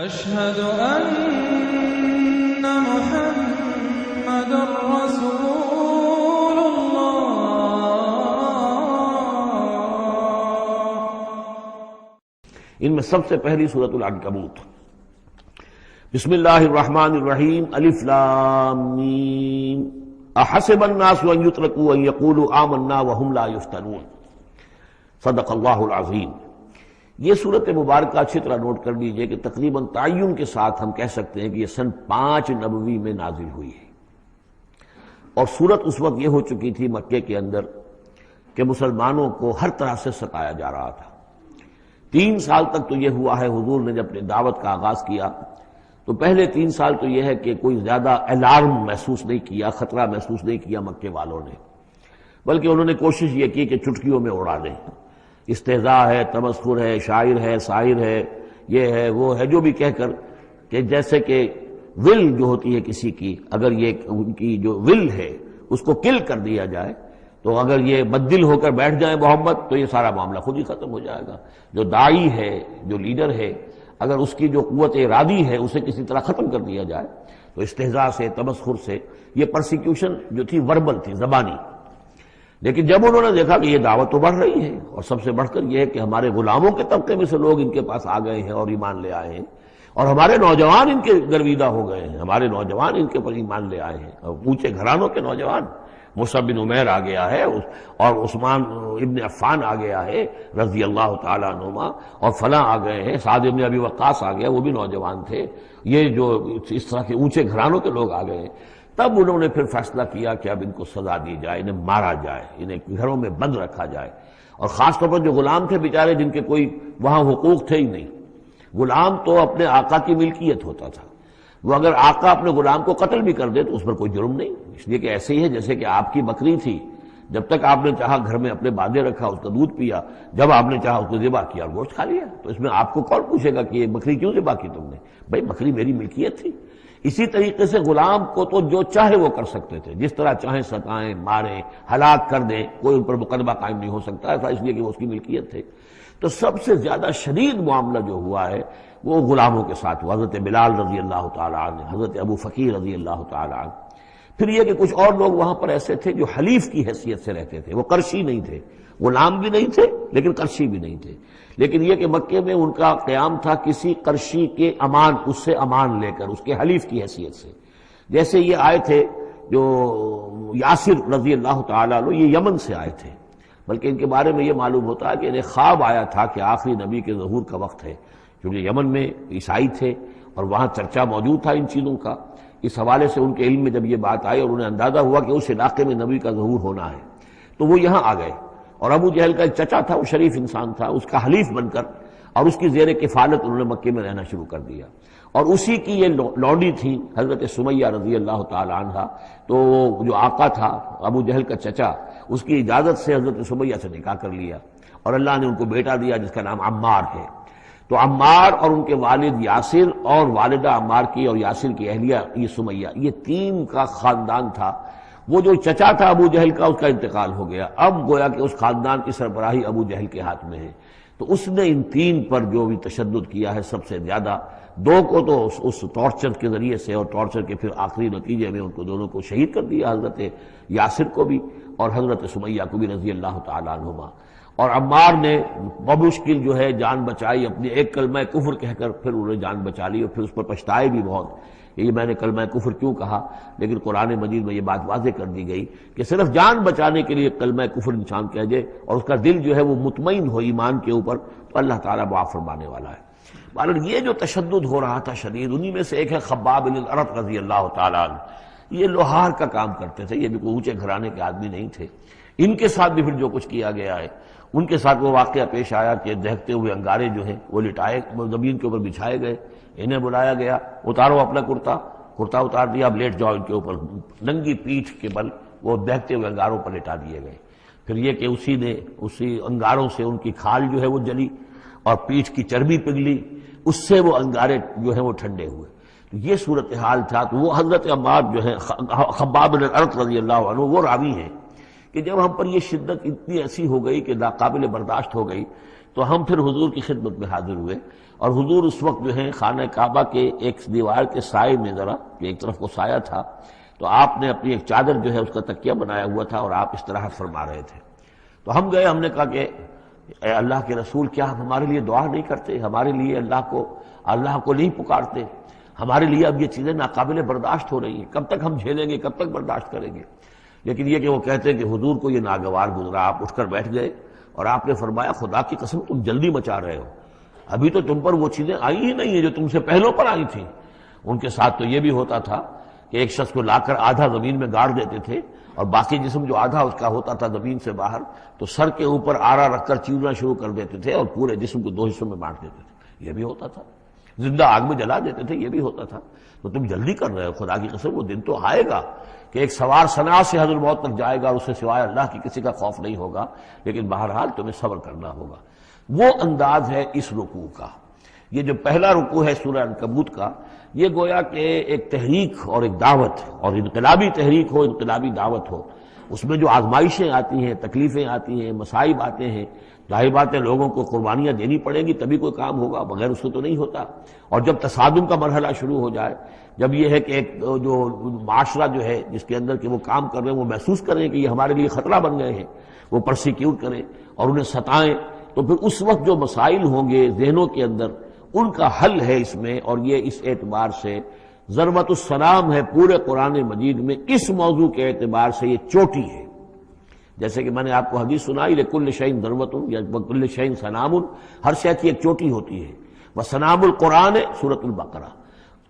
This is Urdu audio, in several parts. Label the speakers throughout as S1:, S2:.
S1: أشهد أن محمد رسول الله.
S2: ان میں سب سے پہلی سورۃ العنکبوت. بسم اللہ الرحمن الرحیم. الف لام میم. احسب الناس ان يتركوا ان يقولوا آمنا وهم لا يفتنون. صدق اللہ العظیم. یہ صورت مبارکہ اچھی طرح نوٹ کر لیجئے کہ تقریباً تعین کے ساتھ ہم کہہ سکتے ہیں کہ یہ سن 5 نبوی میں نازل ہوئی ہے، اور صورت اس وقت یہ ہو چکی تھی مکے کے اندر کہ مسلمانوں کو ہر طرح سے ستایا جا رہا تھا. 3 سال تک تو یہ ہوا ہے، حضور نے جب اپنی دعوت کا آغاز کیا تو پہلے 3 سال تو یہ ہے کہ کوئی زیادہ الارم محسوس نہیں کیا، خطرہ محسوس نہیں کیا مکے والوں نے، بلکہ انہوں نے کوشش یہ کی کہ چٹکیوں میں اڑا دیں. استہزاء ہے، تمسخر ہے، شاعر ہے، ساحر ہے، یہ ہے وہ ہے، جو بھی کہہ کر کہ جیسے کہ ول جو ہوتی ہے کسی کی، اگر یہ ان کی جو ول ہے اس کو کل کر دیا جائے تو اگر یہ بددل ہو کر بیٹھ جائے محمد تو یہ سارا معاملہ خود ہی ختم ہو جائے گا. جو داعی ہے، جو لیڈر ہے، اگر اس کی جو قوت ارادی ہے اسے کسی طرح ختم کر دیا جائے تو استہزاء سے، تمسخر سے، یہ پرسیکیوشن جو تھی وربل تھی، زبانی. لیکن جب انہوں نے دیکھا کہ یہ دعوت تو بڑھ رہی ہے، اور سب سے بڑھ کر یہ ہے کہ ہمارے غلاموں کے طبقے میں سے لوگ ان کے پاس آ گئے ہیں اور ایمان لے آئے ہیں، اور ہمارے نوجوان ان کے گرویدہ ہو گئے ہیں، ہمارے نوجوان ان کے پر ایمان لے آئے ہیں، اور اونچے گھرانوں کے نوجوان، مصعب بن عمیر آ گیا ہے، اور عثمان ابن عفان آ گیا ہے رضی اللہ تعالیٰ عنہما، اور فلاں آ گئے ہیں، سعد بن ابی وقاص آ گیا، وہ بھی نوجوان تھے. یہ جو اس طرح کے اونچے گھرانوں کے لوگ آ گئے ہیں. تب انہوں نے پھر فیصلہ کیا کہ اب ان کو سزا دی جائے، انہیں مارا جائے، انہیں گھروں میں بند رکھا جائے. اور خاص طور پر جو غلام تھے بیچارے، جن کے کوئی وہاں حقوق تھے ہی نہیں. غلام تو اپنے آقا کی ملکیت ہوتا تھا، وہ اگر آقا اپنے غلام کو قتل بھی کر دے تو اس پر کوئی جرم نہیں، اس لیے کہ ایسے ہی ہے جیسے کہ آپ کی بکری تھی، جب تک آپ نے چاہا گھر میں اپنے باندھے رکھا، اس کا دودھ پیا، جب آپ نے چاہا اس کو ذبح کیا اور گوشت کھا لیا، تو اس میں آپ کو کون پوچھے گا کہ یہ بکری کیوں ذبح کی تم نے؟ بھائی بکری میری ملکیت تھی. اسی طریقے سے غلام کو تو جو چاہے وہ کر سکتے تھے، جس طرح چاہیں ستائیں، ماریں، ہلاک کر دیں، کوئی ان پر مقدمہ قائم نہیں ہو سکتا ایسا، اس لیے کہ وہ اس کی ملکیت تھے. تو سب سے زیادہ شدید معاملہ جو ہوا ہے وہ غلاموں کے ساتھ ہوا. حضرت بلال رضی اللہ تعالیٰ عنہ، حضرت ابو فقیر رضی اللہ تعالیٰ عنہ. پھر یہ کہ کچھ اور لوگ وہاں پر ایسے تھے جو حلیف کی حیثیت سے رہتے تھے، وہ قرشی نہیں تھے، غلام بھی نہیں تھے لیکن قرشی بھی نہیں تھے. لیکن یہ کہ مکے میں ان کا قیام تھا کسی قرشی کے امان، اس سے امان لے کر، اس کے حلیف کی حیثیت سے. جیسے یہ آئے تھے جو یاسر رضی اللہ تعالیٰ عنہ، یہ یمن سے آئے تھے، بلکہ ان کے بارے میں یہ معلوم ہوتا ہے کہ انہیں خواب آیا تھا کہ آخری نبی کے ظہور کا وقت ہے، کیونکہ یمن میں عیسائی تھے اور وہاں چرچا موجود تھا ان چیزوں کا. اس حوالے سے ان کے علم میں جب یہ بات آئی اور انہیں اندازہ ہوا کہ اس علاقے میں نبی کا ظہور ہونا ہے تو وہ یہاں آ گئے. اور ابو جہل کا ایک چچا تھا، وہ شریف انسان تھا، اس کا حلیف بن کر اور اس کی زیر کفالت انہوں نے مکے میں رہنا شروع کر دیا. اور اسی کی یہ لونڈی تھی حضرت سمیہ رضی اللہ تعالی عنہ. تو جو آقا تھا ابو جہل کا چچا، اس کی اجازت سے حضرت سمیہ سے نکاح کر لیا، اور اللہ نے ان کو بیٹا دیا جس کا نام عمار ہے. تو عمار اور ان کے والد یاسر اور والدہ عمار کی اور یاسر کی اہلیہ یہ سمیہ، یہ 3 کا خاندان تھا. وہ جو چچا تھا ابو جہل کا، اس کا انتقال ہو گیا، اب گویا کہ اس خاندان کی سربراہی ابو جہل کے ہاتھ میں ہے. تو اس نے ان 3 پر جو بھی تشدد کیا ہے سب سے زیادہ. 2 کو تو اس ٹارچر کے ذریعے سے، اور ٹارچر کے پھر آخری نتیجے میں ان کو دونوں کو شہید کر دیا، حضرت یاسر کو بھی اور حضرت سمیہ کو بھی رضی اللہ تعالیٰ عنہما. اور عمار نے بمشکل جو ہے جان بچائی، اپنی ایک کلمہ کفر کہہ کر پھر انہوں نے جان بچا لی، اور پھر اس پر پچھتائے بھی بہت. یہ میں نے کلمہ کفر کیوں کہا، لیکن قرآن مجید میں یہ بات واضح کر دی گئی کہ صرف جان بچانے کے لیے کلمہ کفر انسان کہہ دے اور اس کا دل جو ہے وہ مطمئن ہو ایمان کے اوپر، تو اللہ تعالیٰ معاف فرمانے والا ہے. بہرحال یہ جو تشدد ہو رہا تھا شدید، انہی میں سے ایک ہے خباب بن الارت رضی اللہ تعالیٰ عنہ. یہ لوہار کا کام کرتے تھے، یہ بھی کوئی اونچے گھرانے کے آدمی نہیں تھے. ان کے ساتھ بھی پھر جو کچھ کیا گیا ہے، ان کے ساتھ وہ واقعہ پیش آیا کہ دہتے ہوئے انگارے جو ہیں وہ لٹائے، زمین کے اوپر بچھائے گئے. انہیں بلایا گیا، اتارو اپنا کرتا اتار دیا، اب لیٹ جاؤ ان کے اوپر. ننگی پیٹھ کے بل وہ دہتے ہوئے انگاروں پر لٹا دیے گئے. پھر یہ کہ اسی انگاروں سے ان کی کھال جو ہے وہ جلی اور پیٹھ کی چربی پگھلی، اس سے وہ انگارے جو ہیں وہ ٹھنڈے ہوئے. یہ صورتحال تھا. تو وہ حضرت عمار جو ہے خباب بن الارت رضی اللہ عنہ، وہ راوی ہیں کہ جب ہم پر یہ شدت اتنی ایسی ہو گئی کہ ناقابل برداشت ہو گئی تو ہم پھر حضور کی خدمت میں حاضر ہوئے، اور حضور اس وقت جو ہے خانہ کعبہ کے ایک دیوار کے سائے میں ذرا کہ ایک طرف کو سایہ تھا، تو آپ نے اپنی ایک چادر جو ہے اس کا تکیہ بنایا ہوا تھا اور آپ استراحت فرما رہے تھے۔ تو ہم گئے، ہم نے کہا کہ اے اللہ کے رسول، کیا آپ ہمارے لیے دعا نہیں کرتے، ہمارے لیے اللہ کو نہیں پکارتے؟ ہمارے لیے اب یہ چیزیں ناقابل برداشت ہو رہی ہیں، کب تک ہم جھیلیں گے، کب تک برداشت کریں گے؟ لیکن یہ کہ وہ کہتے ہیں کہ حضور کو یہ ناگوار گزرا، آپ اٹھ کر بیٹھ گئے اور آپ نے فرمایا خدا کی قسم تم جلدی مچا رہے ہو، ابھی تو تم پر وہ چیزیں آئی ہی نہیں ہیں جو تم سے پہلوں پر آئی تھیں۔ ان کے ساتھ تو یہ بھی ہوتا تھا کہ ایک شخص کو لا کر آدھا زمین میں گاڑ دیتے تھے اور باقی جسم جو آدھا اس کا ہوتا تھا زمین سے باہر، تو سر کے اوپر آرا رکھ کر چیرنا شروع کر دیتے تھے اور پورے جسم کو دو حصوں میں بانٹ دیتے تھے، یہ بھی ہوتا تھا۔ زندہ آگ میں جلا دیتے تھے، یہ بھی ہوتا تھا۔ تو تم جلدی کر رہے ہو، خدا کی قسم وہ دن تو آئے گا کہ ایک سوار صنعا سے حضرت موت تک جائے گا، اس سے سوائے اللہ کی کسی کا خوف نہیں ہوگا، لیکن بہرحال تمہیں صبر کرنا ہوگا۔ وہ انداز ہے اس رکوع کا۔ یہ جو پہلا رکوع ہے سورہ عنکبوت کا، یہ گویا کہ ایک تحریک اور ایک دعوت، اور انقلابی تحریک ہو، انقلابی دعوت ہو، اس میں جو آزمائشیں آتی ہیں، تکلیفیں آتی ہیں، مصائب آتے ہیں، ظاہر بات ہے لوگوں کو قربانیاں دینی پڑیں گی تبھی کوئی کام ہوگا، بغیر اس سے تو نہیں ہوتا۔ اور جب تصادم کا مرحلہ شروع ہو جائے، جب یہ ہے کہ ایک جو معاشرہ جو ہے جس کے اندر کہ وہ کام کر رہے ہیں وہ محسوس کریں کہ یہ ہمارے لیے خطرہ بن گئے ہیں، وہ پرسیکیوٹ کریں اور انہیں ستائیں، تو پھر اس وقت جو مسائل ہوں گے ذہنوں کے اندر، ان کا حل ہے اس میں۔ اور یہ اس اعتبار سے ضربۃ السلام ہے پورے قرآن مجید میں، اس موضوع کے اعتبار سے یہ چوٹی ہے۔ جیسے کہ میں نے آپ کو حدیث سنائی، لکل شیء ضربۃ یا کل شیء سنام، ہر شے کی ایک چوٹی ہوتی ہے۔ وسنام القرآن سورۃ البقرہ،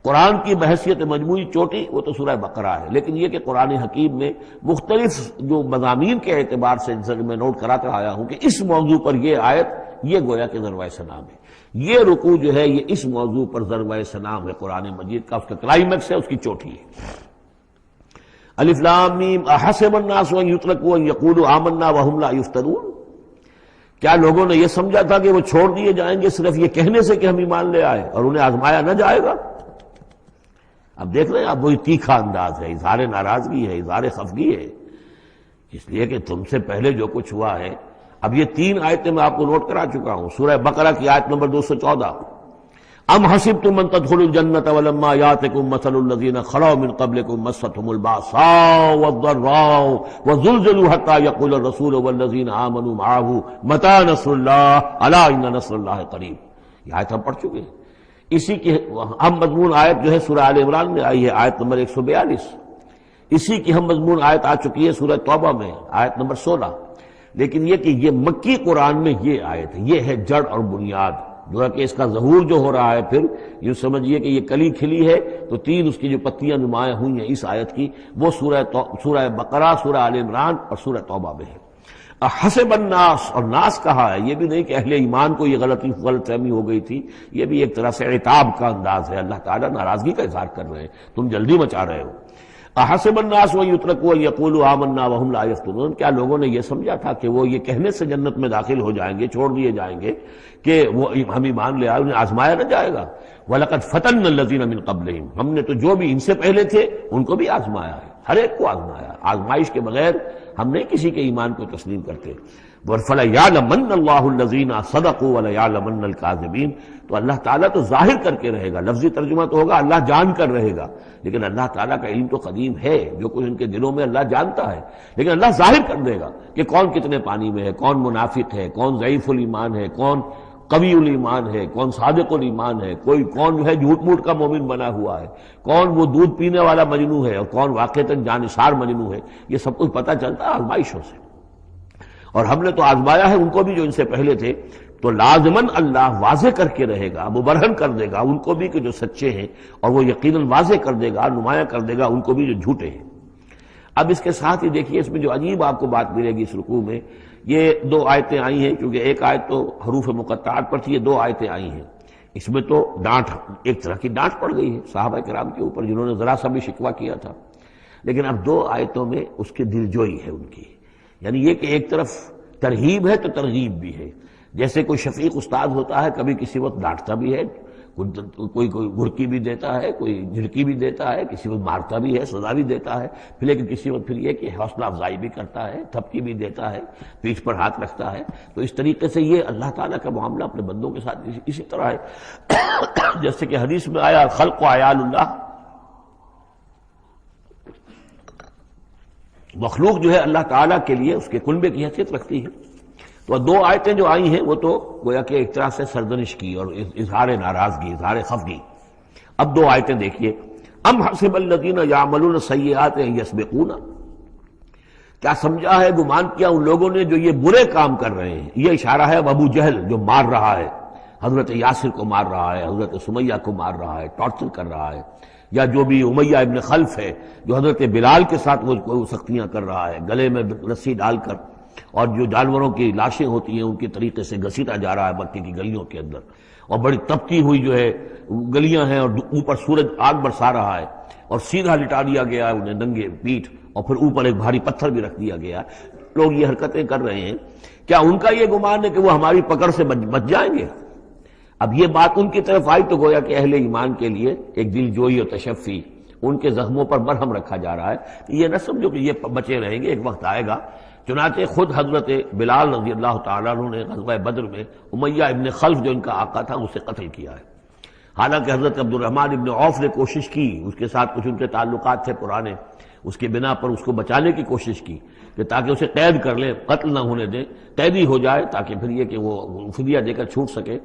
S2: قرآن کی بحیثیت مجموعی چوٹی وہ تو سورہ بقرہ ہے، لیکن یہ کہ قرآن حکیم میں مختلف جو مضامین کے اعتبار سے میں نوٹ کراتا آیا ہوں کہ اس موضوع پر یہ آیت یہ گویا کہ ضربہ سنام ہے، یہ رکوع جو ہے یہ اس موضوع پر ضربہ سنام ہے قرآن مجید کا، اس کا کلائمیکس ہے، اس کی چوٹی ہے۔ الف لام میم احسب الناس ان یترکوا ان یقولوا آمنا وهم لا یفتنون، کیا لوگوں نے یہ سمجھا تھا کہ وہ چھوڑ دیے جائیں گے صرف یہ کہنے سے کہ ہم ایمان لے آئے اور انہیں آزمایا نہ جائے گا؟ اب دیکھ رہے ہیں اب وہی تیکھا انداز ہے، اظہار ناراضگی ہے، اظہار خفگی ہے، اس لیے کہ تم سے پہلے جو کچھ ہوا ہے۔ اب یہ 3 آیتیں میں آپ کو نوٹ کرا چکا ہوں، سورہ بقرہ کی آیت نمبر 214، ام حسبتم ان تدخلوا الجنة ولما يأتكم مثل الذين خلوا من قبلكم مستهم البأساء والضراء وزلزلوا حتى يقول الرسول والذين آمنوا معه متى نصر الله ألا إن نصر الله قريب۔ یہ آیت ہم پڑھ چکے ہیں۔ اسی کی ہم مضمون آیت جو ہے سورہ آل عمران میں آئی ہے، آیت نمبر 142۔ اسی کی ہم مضمون آیت آ چکی ہے سورہ توبہ میں، آیت نمبر 16۔ لیکن یہ کہ یہ مکی قرآن میں یہ آیت ہے، یہ ہے جڑ اور بنیاد، جو ہے کہ اس کا ظہور جو ہو رہا ہے، پھر یوں سمجھیے کہ یہ کلی کھلی ہے تو 3 اس کی جو پتیاں نمایاں ہوئی ہیں اس آیت کی، وہ سورہ بقرہ، سورہ آل عمران اور سورہ توبہ میں ہے۔ حسب الناس، اور ناس کہا ہے، یہ بھی نہیں کہ اہل ایمان کو یہ غلط فہمی ہو گئی تھی، یہ بھی ایک طرح سے عتاب کا انداز ہے، اللہ تعالیٰ ناراضگی کا اظہار کر رہے ہیں، تم جلدی مچا رہے ہو۔ احسب الناس ان یترکوا ان یقولوا آمنا وهم لا یفتنون، کیا لوگوں نے یہ سمجھا تھا کہ وہ یہ کہنے سے جنت میں داخل ہو جائیں گے، چھوڑ دیے جائیں گے کہ وہ ہم ایمان لے آئے، انہیں آزمایا نہ جائے گا؟ وَلَقَدْ فَتَنَّا الَّذِينَ مِن قَبْلِهِمْ، ہم نے تو جو بھی ان سے پہلے تھے ان کو بھی آزمایا ہے، ہر ایک کو آزمایا، آزمائش کے بغیر ہم نہیں کسی کے ایمان کو تسلیم کرتے۔ فَلَيَعْلَمَنَّ اللَّهُ الَّذِينَ صَدَقُوا وَلَيَعْلَمَنَّ الْكَاذِبِينَ، تو اللہ تعالیٰ تو ظاہر کر کے رہے گا، لفظی ترجمہ تو ہوگا اللہ جان کر رہے گا، لیکن اللہ تعالیٰ کا علم تو قدیم ہے، جو کچھ ان کے دلوں میں اللہ جانتا ہے، لیکن اللہ ظاہر کر دے گا کہ کون کتنے پانی میں ہے، کون منافق ہے، کون ضعیف الایمان ہے، کون قوی الایمان ہے، کون صادق الایمان ہے، کوئی کون جو ہے جھوٹ موٹ کا مومن بنا ہوا ہے، کون وہ دودھ پینے والا مجنو ہے اور کون واقعتاً جانثار مجنو ہے، یہ سب کچھ پتہ چلتا ہے آزمائشوں سے۔ اور ہم نے تو آزمایا ہے ان کو بھی جو ان سے پہلے تھے، تو لازماً اللہ واضح کر کے رہے گا، مبرہن کر دے گا ان کو بھی کہ جو سچے ہیں، اور وہ یقیناً واضح کر دے گا، نمایاں کر دے گا ان کو بھی جو جھوٹے ہیں۔ اب اس کے ساتھ ہی دیکھیے اس میں جو عجیب آپ کو بات ملے گی اس رکوع میں، یہ 2 آیتیں آئی ہیں، کیونکہ ایک آیت تو حروف مقطعات پر تھی، یہ 2 آیتیں آئی ہیں، اس میں تو ڈانٹ، ایک طرح کی ڈانٹ پڑ گئی ہے صحابہ کرام کے اوپر جنہوں نے ذرا سا بھی شکوہ کیا تھا، لیکن اب 2 آیتوں میں اس کی دلجوئی ہے ان کی، یعنی یہ کہ ایک طرف ترغیب ہے تو ترغیب بھی ہے، جیسے کوئی شفیق استاد ہوتا ہے کبھی کسی وقت ڈانٹتا بھی ہے، کوئی گھڑکی بھی دیتا ہے، کوئی جھڑکی بھی دیتا ہے، کسی وقت مارتا بھی ہے، سزا بھی دیتا ہے، پھر لیکن کسی وقت پھر یہ کہ حوصلہ افزائی بھی کرتا ہے، تھپکی بھی دیتا ہے، پیٹھ پر ہاتھ رکھتا ہے۔ تو اس طریقے سے یہ اللہ تعالیٰ کا معاملہ اپنے بندوں کے ساتھ اسی طرح ہے جیسے کہ حدیث میں آیا خلق و عیال اللہ، مخلوق جو ہے اللہ تعالیٰ کے لیے اس کے کنبے کی حیثیت رکھتی ہے۔ تو دو آیتیں جو آئی ہیں وہ تو گویا کہ ایک طرح سے سرزنش کی اور اظہار ناراضگی، اظہار خفگی۔ اب دو آیتیں دیکھیے، ام حسب الذین یعملون السیئات ان یسبقونا، کیا سمجھا ہے، گمان کیا ان لوگوں نے جو یہ برے کام کر رہے ہیں۔ یہ اشارہ ہے ابو جہل جو مار رہا ہے، حضرت یاسر کو مار رہا ہے، حضرت سمیہ کو مار رہا ہے، ٹارچر کر رہا ہے، یا جو بھی امیہ ابن خلف ہے جو حضرت بلال کے ساتھ وہ سختیاں کر رہا ہے، گلے میں رسی ڈال کر، اور جو جانوروں کی لاشیں ہوتی ہیں ان کے طریقے سے گھسیٹا جا رہا ہے مکے کی گلیوں کے اندر، اور بڑی تپتی ہوئی جو ہے گلیاں ہیں اور اوپر سورج آگ برسا رہا ہے، اور سیدھا لٹا دیا گیا ہے انہیں ننگے پیٹھ، اور پھر اوپر ایک بھاری پتھر بھی رکھ دیا گیا ہے۔ لوگ یہ حرکتیں کر رہے ہیں، کیا ان کا یہ گمان ہے کہ وہ ہماری پکڑ سے بچ جائیں گے؟ اب یہ بات ان کی طرف آئی تو گویا کہ اہل ایمان کے لیے ایک دل جوئی اور تشفی، ان کے زخموں پر مرہم رکھا جا رہا ہے کہ یہ نہ سمجھو کہ یہ بچے رہیں گے، ایک وقت آئے گا۔ چنانچہ خود حضرت بلال رضی اللہ تعالیٰ عنہ نے غزوہ بدر میں امیہ ابن خلف جو ان کا آقا تھا اسے قتل کیا ہے۔ حالانکہ حضرت عبد الرحمن ابن عوف نے کوشش کی، اس کے ساتھ کچھ ان کے تعلقات تھے پرانے، اس کے بنا پر اس کو بچانے کی کوشش کی کہ تاکہ اسے قید کر لیں، قتل نہ ہونے دیں، قیدی ہو جائے تاکہ پھر یہ کہ وہ فدیہ دے کر چھوٹ سکے۔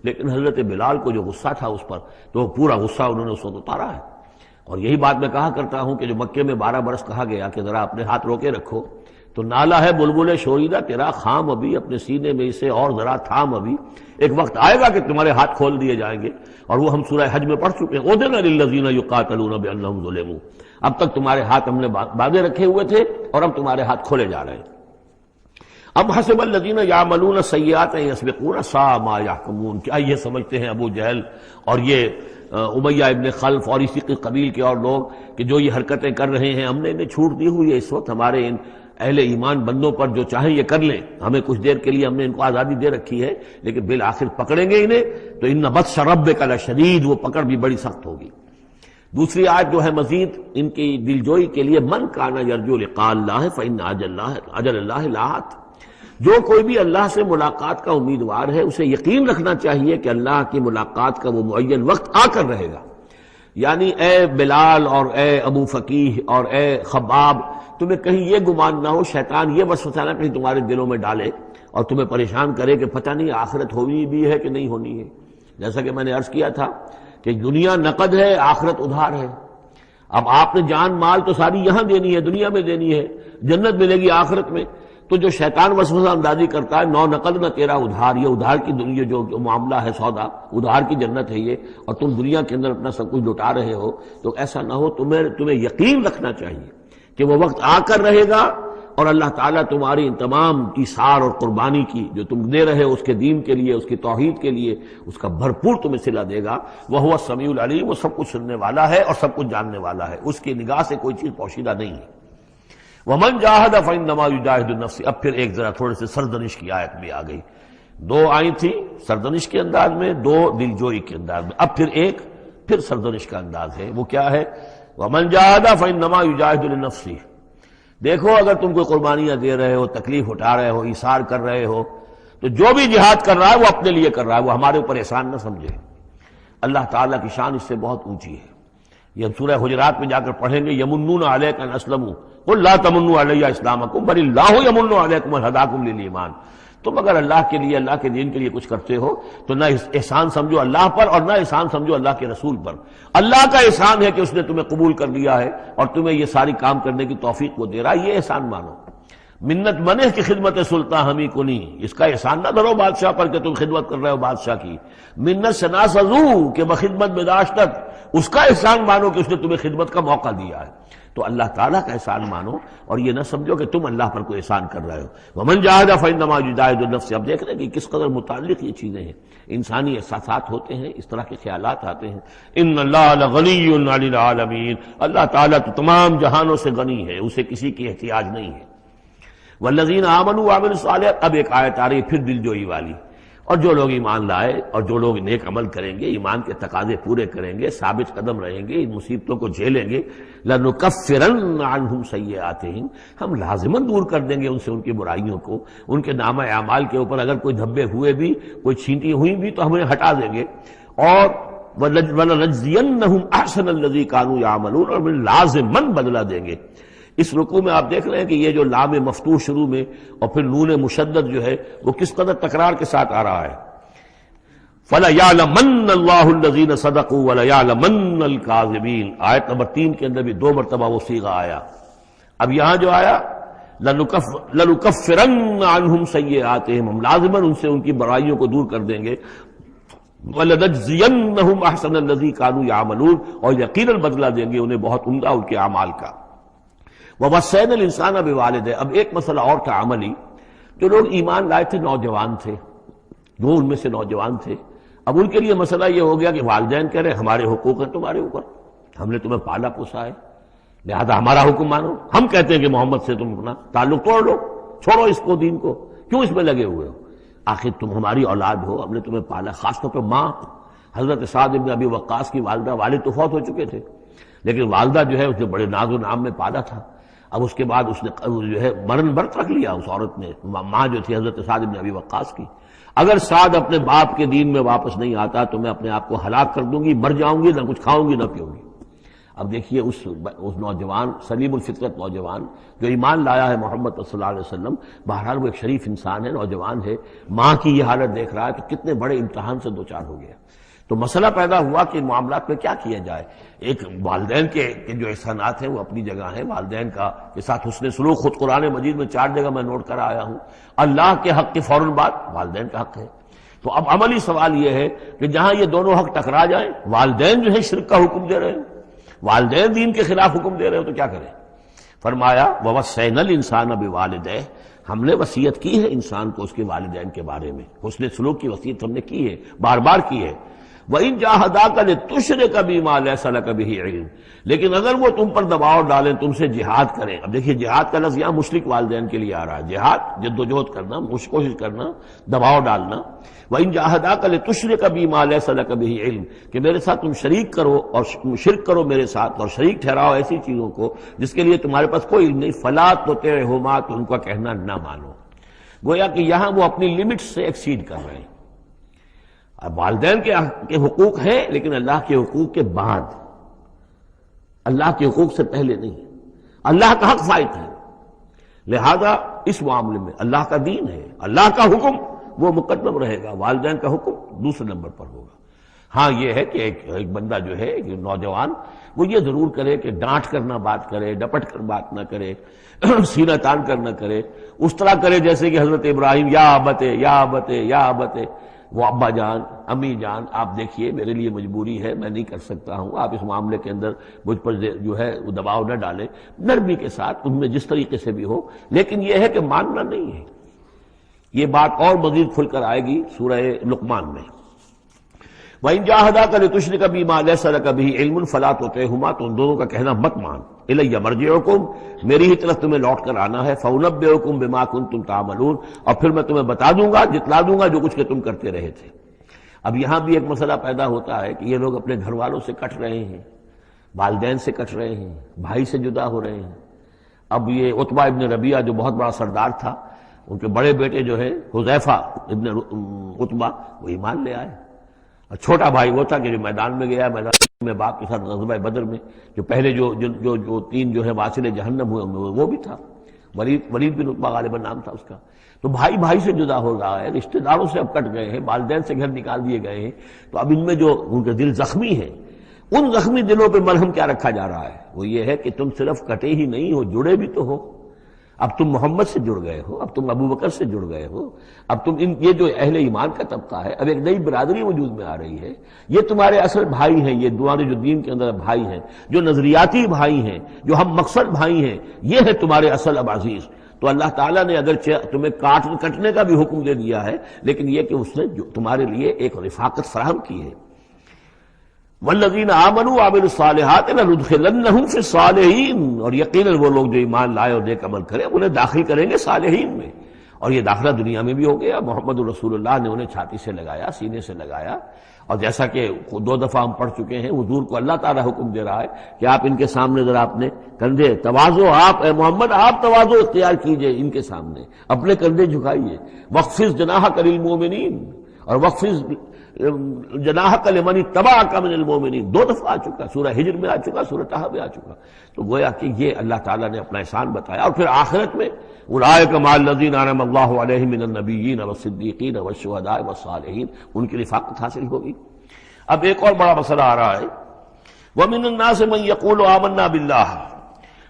S2: لیکن حضرت بلال کو جو غصہ تھا اس پر، تو پورا غصہ انہوں نے اس وقت اتارا ہے۔ اور یہی بات میں کہا کرتا ہوں کہ جو مکے میں 12 برس کہا گیا کہ ذرا اپنے ہاتھ روکے رکھو، تو نالا ہے بلبل شوریدہ تیرا خام ابھی، اپنے سینے میں اسے اور ذرا تھام ابھی، ایک وقت آئے گا کہ تمہارے ہاتھ کھول دیے جائیں گے۔ اور وہ ہم سورہ حج میں پڑھ چکے ہیں، اذن للذین یقاتلون بانہم ظلموا، اب تک تمہارے ہاتھ ہم نے باندھے رکھے ہوئے تھے اور اب تمہارے ہاتھ کھولے جا رہے ہیں۔ اب حسب الذین یعملون السیئات ان یسبقونا ساء ما یحکمون، کیا یہ سمجھتے ہیں ابو جہل اور یہ امیہ ابن خلف اور اسی کے قبیل کے اور لوگ کہ جو یہ حرکتیں کر رہے ہیں ہم نے انہیں چھوٹ دی ہوئی ہے، اس وقت ہمارے ان اہل ایمان بندوں پر جو چاہیں یہ کر لیں، ہمیں کچھ دیر کے لیے ہم نے ان کو آزادی دے رکھی ہے، لیکن بالآخر پکڑیں گے انہیں تو ان بطش ربک لشدید، وہ پکڑ بھی بڑی سخت ہوگی۔ دوسری آیت جو ہے مزید ان کی دلجوئی کے لیے، من کان یرجو لقاء اللہ فإن اجل اللہ لآت، جو کوئی بھی اللہ سے ملاقات کا امیدوار ہے اسے یقین رکھنا چاہیے کہ اللہ کی ملاقات کا وہ معین وقت آ کر رہے گا۔ یعنی اے بلال اور اے ابو فقیہ اور اے خباب، تمہیں کہیں یہ گمان نہ ہو، شیطان یہ وسوسہ نہ کہیں تمہارے دلوں میں ڈالے اور تمہیں پریشان کرے کہ پتہ نہیں آخرت ہونی بھی ہے کہ نہیں ہونی ہے۔ جیسا کہ میں نے عرض کیا تھا کہ دنیا نقد ہے، آخرت ادھار ہے۔ اب آپ نے جان مال تو ساری یہاں دینی ہے، دنیا میں دینی ہے، جنت ملے گی آخرت میں۔ تو جو شیطان وسوسہ اندازی کرتا ہے، نو نقد نہ تیرا ادھار، یہ ادھار کی دنیا جو معاملہ ہے، سودا ادھار کی جنت ہے یہ، اور تم دنیا کے اندر اپنا سب کچھ لٹا رہے ہو، تو ایسا نہ ہو، تمہیں یقین رکھنا چاہیے کہ وہ وقت آ کر رہے گا اور اللہ تعالیٰ تمہاری ان تمام ایثار اور قربانی کی جو تم دے رہے ہو اس کے دین کے لیے، اس کی توحید کے لیے، اس کا بھرپور تمہیں صلہ دے گا۔ وَهُوَ السَّمِيعُ الْعَلِيمُ، وہ سب کچھ سننے والا ہے اور سب کچھ جاننے والا ہے، اس کی نگاہ سے کوئی چیز پوشیدہ نہیں ہے۔ وَمَنْ جَاهَدَ فَإِنَّمَا يُجَاهِدُ النَّفْسِ، اب پھر ایک ذرا تھوڑے سے سرزنش کی آیت بھی آ گئی، دو آئی تھی سرزنش کے انداز میں، دو دلجوئی کے انداز میں، اب پھر سرزنش کا انداز ہے، وہ کیا ہے؟ وَمَنْ جَاهَدَ فَإِنَّمَا يُجَاهِدُ لِنَفْسِهِ، دیکھو اگر تم کوئی قربانیاں دے رہے ہو، تکلیف اٹھا رہے ہو، ایثار کر رہے ہو، تو جو بھی جہاد کر رہا ہے وہ اپنے لیے کر رہا ہے، وہ ہمارے اوپر احسان نہ سمجھے۔ اللہ تعالیٰ کی شان اس سے بہت اونچی ہے، یہ ہم سورہ حجرات میں جا کر پڑھیں گے، یمنون علیک ان اسلموا قل لا تمنوا علی اسلامکم بل اللہ یمن علیکم ان ہداکم للایمان، تم اگر اللہ کے لیے، اللہ کے دین کے لیے کچھ کرتے ہو تو نہ احسان سمجھو اللہ پر اور نہ احسان سمجھو اللہ کے رسول پر۔ اللہ کا احسان ہے کہ اس نے تمہیں قبول کر لیا ہے اور تمہیں یہ ساری کام کرنے کی توفیق وہ دے رہا ہے، یہ احسان مانو۔ منت منع کی خدمت سلطان ہمیں کو نہیں، اس کا احسان نہ دھرو بادشاہ پر کہ تم خدمت کر رہے ہو بادشاہ کی۔ منت شناسزو کہ بخدمت بداشتت، اس کا احسان مانو کہ اس نے تمہیں خدمت کا موقع دیا ہے۔ تو اللہ تعالیٰ کا احسان مانو اور یہ نہ سمجھو کہ تم اللہ پر کوئی احسان کر رہے ہو۔ ومن جاہد فإنما یجاہد لنفسہ، اب دیکھ رہے ہیں کہ کس قدر متعلق یہ چیزیں ہیں، انسانی احساسات ہوتے ہیں، اس طرح کے خیالات آتے ہیں۔ ان اللہ لغنی عن العالمین، اللہ تعالیٰ تو تمام جہانوں سے غنی ہے، اسے کسی کی احتیاج نہیں ہے۔ والذین آمنوا وعملوا الصالحات، اب ایک آیت آ رہی ہے پھر دلجوئی والی، اور جو لوگ ایمان لائے اور جو لوگ نیک عمل کریں گے، ایمان کے تقاضے پورے کریں گے، ثابت قدم رہیں گے، ان مصیبتوں کو جھیلیں گے، لَنُكَفِّرَنَّ عَنْهُمْ سَيِّئَاتِهِمْ، ہم لازماً دور کر دیں گے ان سے ان کی برائیوں کو، ان کے نامہ اعمال کے اوپر اگر کوئی دھبے ہوئے بھی، کوئی چھینٹی ہوئی بھی تو ہم انہیں ہٹا دیں گے، اور وَلَنَجْزِيَنَّهُمْ أَحْسَنَ الَّذِي كَانُوا يَعْمَلُونَ، اور ہم لازماً بدلہ دیں گے۔ اس رکوع میں آپ دیکھ رہے ہیں کہ یہ جو لام مفتوح شروع میں اور پھر نون مشدد جو ہے وہ کس قدر تکرار کے ساتھ آ رہا ہے۔ فَلَيَعْلَمَنَّ اللَّهُ الَّذِينَ صَدَقُوا وَلَيَعْلَمَنَّ الْكَاذِبِينَ، آیت نمبر 3 کے اندر بھی 2 مرتبہ وہ صیغہ آیا۔ اب یہاں جو آیا لَنُكَفِّرَنَّ عَنْهُمْ سَيِّئَاتِهِمْ، ہم لازماً ان سے ان کی برائیوں کو دور کر دیں گے، وَلَنَجْزِيَنَّهُمْ أَحْسَنَ الَّذِي كَانُوا يَعْمَلُونَ، اور یقیناً بدلہ دیں گے انہیں بہت عمدہ ان کے اعمال کا۔ وَوَصَّيْنَا الْإِنسَانَ بِوَالِدَيْهِ، اب ایک مسئلہ اور تھا عملی، جو لوگ ایمان لائے تھے نوجوان تھے، جو ان میں سے نوجوان تھے، اب ان کے لیے مسئلہ یہ ہو گیا کہ والدین کہہ رہے ہمارے حقوق ہیں تمہارے اوپر، ہم نے تمہیں پالا پوسا ہے، لہذا ہمارا حکم مانو۔ ہم کہتے ہیں کہ محمد سے تم اپنا تعلق توڑ لو، چھوڑو اس کو، دین کو، کیوں اس میں لگے ہوئے ہو؟ آخر تم ہماری اولاد ہو، ہم نے تمہیں پالا، خاص طور پہ ماں حضرت سعد بن ابی وقاص کی والدہ، والد تو فوت ہو چکے تھے لیکن والدہ جو ہے اس نے بڑے ناز و نام میں پالا تھا۔ اب اس کے بعد اس نے جو ہے مرن برت رکھ لیا اس عورت نے، ماں جو تھی حضرت سعد بن ابی وقاص کی، اگر سعد اپنے باپ کے دین میں واپس نہیں آتا تو میں اپنے آپ کو ہلاک کر دوں گی، مر جاؤں گی، نہ کچھ کھاؤں گی نہ پیوں گی۔ اب دیکھیے اس نوجوان سلیم الفطرت نوجوان جو ایمان لایا ہے محمد صلی اللہ علیہ وسلم، بہرحال وہ ایک شریف انسان ہے، نوجوان ہے، ماں کی یہ حالت دیکھ رہا ہے تو کتنے بڑے امتحان سے دوچار ہو گیا۔ تو مسئلہ پیدا ہوا کہ معاملات میں کیا کیا جائے۔ ایک والدین کے جو احسانات ہیں وہ اپنی جگہ ہیں، والدین کا کے ساتھ حسن سلوک خود قرآن مجید میں 4 جگہ میں نوٹ کر آیا ہوں۔ اللہ کے حق کے فوراً بعد والدین کا حق ہے۔ تو اب عملی سوال یہ ہے کہ جہاں یہ دونوں حق ٹکرا جائیں، والدین جو ہے شرک کا حکم دے رہے ہیں، والدین دین کے خلاف حکم دے رہے ہیں، تو کیا کریں؟ فرمایا وَوَصَّيْنَا الْإِنسَانَ بِوَالِدَيْهِ، ہم نے وصیت کی ہے انسان کو اس کے والدین کے بارے میں، حسن سلوک کی وصیت ہم نے کی ہے، بار بار کی ہے۔ وَإِن جَاهَدَاكَ لِتُشْرِكَ بِي مَا لَيْسَ لَكَ بِهِ عِلْمٌ، لیکن اگر وہ تم پر دباؤ ڈالیں، تم سے جہاد کریں۔ اب دیکھیے جہاد کا لفظ یہاں مشرک والدین کے لیے آ رہا ہے، جہاد جد و جہد کرنا، کوشش کرنا، دباؤ ڈالنا۔ وَإِن جَاهَدَاكَ لِتُشْرِكَ بِي مَا لَيْسَ لَكَ بِهِ عِلْمٌ، کہ میرے ساتھ تم شریک کرو اور شرک کرو میرے ساتھ، اور شریک ٹھہراؤ ایسی چیزوں کو جس کے لیے تمہارے پاس کوئی علم نہیں، فَلَا تُطِعْهُمَا، تو ان کا کہنا نہ مانو۔ گویا کہ یہاں وہ اپنی لمٹ سے ایکسیڈ کر رہے ہیں۔ اب والدین کے حقوق ہیں لیکن اللہ کے حقوق کے بعد، اللہ کے حقوق سے پہلے نہیں، اللہ کا حق فائت ہے، لہذا اس معاملے میں اللہ کا دین ہے، اللہ کا حکم وہ مقدم رہے گا، والدین کا حکم دوسرے نمبر پر ہوگا۔ ہاں یہ ہے کہ ایک بندہ جو ہے ایک نوجوان وہ یہ ضرور کرے کہ ڈانٹ کر نہ بات کرے، ڈپٹ کر بات نہ کرے، سینہ تان کر نہ کرے، اس طرح کرے جیسے کہ حضرت ابراہیم یا ابتے یا ابتے یا ابتے، وہ ابا جان امی جان آپ دیکھیے میرے لیے مجبوری ہے، میں نہیں کر سکتا ہوں، آپ اس معاملے کے اندر مجھ پر جو ہے وہ دباؤ نہ ڈالیں، نرمی کے ساتھ ان میں جس طریقے سے بھی ہو، لیکن یہ ہے کہ ماننا نہیں ہے۔ یہ بات اور مزید کھل کر آئے گی سورہ لقمان میں۔ وَإِن جَاهَدَاكَ لِتُشْرِكَ بِي مَا لَيْسَ لَكَ بِهِ عِلْمٌ فَلَا تُطِعْهُمَا، تو ان دونوں کا کہنا مت مان۔ إِلَيَّ مَرْجِعُكُمْ، میری ہی طرف تمہیں لوٹ کر آنا ہے، فَأُنَبِّئُكُم بِمَا كُنتُمْ تَعْمَلُونَ، اور پھر میں تمہیں بتا دوں گا، جتلا دوں گا جو کچھ کہ تم کرتے رہے تھے۔ اب یہاں بھی ایک مسئلہ پیدا ہوتا ہے کہ یہ لوگ اپنے گھر والوں سے کٹ رہے ہیں، والدین سے کٹ رہے ہیں، بھائی سے جدا ہو رہے ہیں۔ اب یہ عتبہ ابن ربیعہ جو بہت بڑا سردار تھا، ان کے بڑے بیٹے جو ہے حذیفہ ابن عتبہ، وہ ایمان لے آئے، اور چھوٹا بھائی وہ تھا کہ جو میدان میں گیا، میدان میں باپ کے ساتھ غزوہ بدر میں جو پہلے جو 3 جو ہے واصل جہنم ہوئے وہ بھی تھا، ولید بن عتبہ غالباً نام تھا اس کا۔ تو بھائی بھائی سے جدا ہو رہا ہے، رشتہ داروں سے اب کٹ گئے ہیں، والدین سے گھر نکال دیے گئے ہیں، تو اب ان میں جو ان کے دل زخمی ہیں، ان زخمی دلوں پہ مرہم کیا رکھا جا رہا ہے؟ وہ یہ ہے کہ تم صرف کٹے ہی نہیں ہو، جڑے بھی تو ہو۔ اب تم محمد سے جڑ گئے ہو، اب تم ابو بکر سے جڑ گئے ہو، اب تم یہ جو اہل ایمان کا طبقہ ہے، اب ایک نئی برادری وجود میں آ رہی ہے، یہ تمہارے اصل بھائی ہیں، یہ تمہارے جو دین کے اندر بھائی ہیں، جو نظریاتی بھائی ہیں، جو ہم مقصد بھائی ہیں، یہ ہے تمہارے اصل اب عزیز۔ تو اللہ تعالیٰ نے اگرچہ تمہیں کٹنے کا بھی حکم دے دیا ہے، لیکن یہ کہ اس نے تمہارے لیے ایک رفاقت فراہم کی ہے۔ والذین آمنوا وعملوا الصالحات لندخلنہم فی الصالحین، اور یقیناً وہ لوگ جو ایمان لائے اور نیک عمل کرے انہیں داخل کریں گے صالحین میں۔ اور یہ داخلہ دنیا میں بھی ہو گیا. محمد رسول اللہ نے انہیں چھاتی سے لگایا، سینے سے لگایا، اور جیسا کہ 2 دفعہ ہم پڑھ چکے ہیں، حضور کو اللہ تعالیٰ حکم دے رہا ہے کہ آپ ان کے سامنے ذرا اپنے کندھے تواضع، آپ اے محمد آپ تواضع اختیار کیجئے، ان کے سامنے اپنے کندھے جھکائیے. وَاخْفِضْ جَنَاحَكَ لِلْمُؤْمِنِينَ، اور وَاخْفِضْ جناحک لمن اتبعک من المؤمنین 2 دفعہ آ چکا، سورہ ہجر میں آ چکا، سورہ طہ میں آ چکا. تو گویا کہ یہ اللہ تعالیٰ نے اپنا احسان بتایا. اور پھر آخرت میں اولئک مع الذین انعم اللہ علیہم من النبیین والصدیقین والشہداء والصالحین، ان کی رفاقت حاصل ہوگی. اب ایک اور بڑا مسئلہ آ رہا ہے، ومن الناس من یقول آمنا باللہ،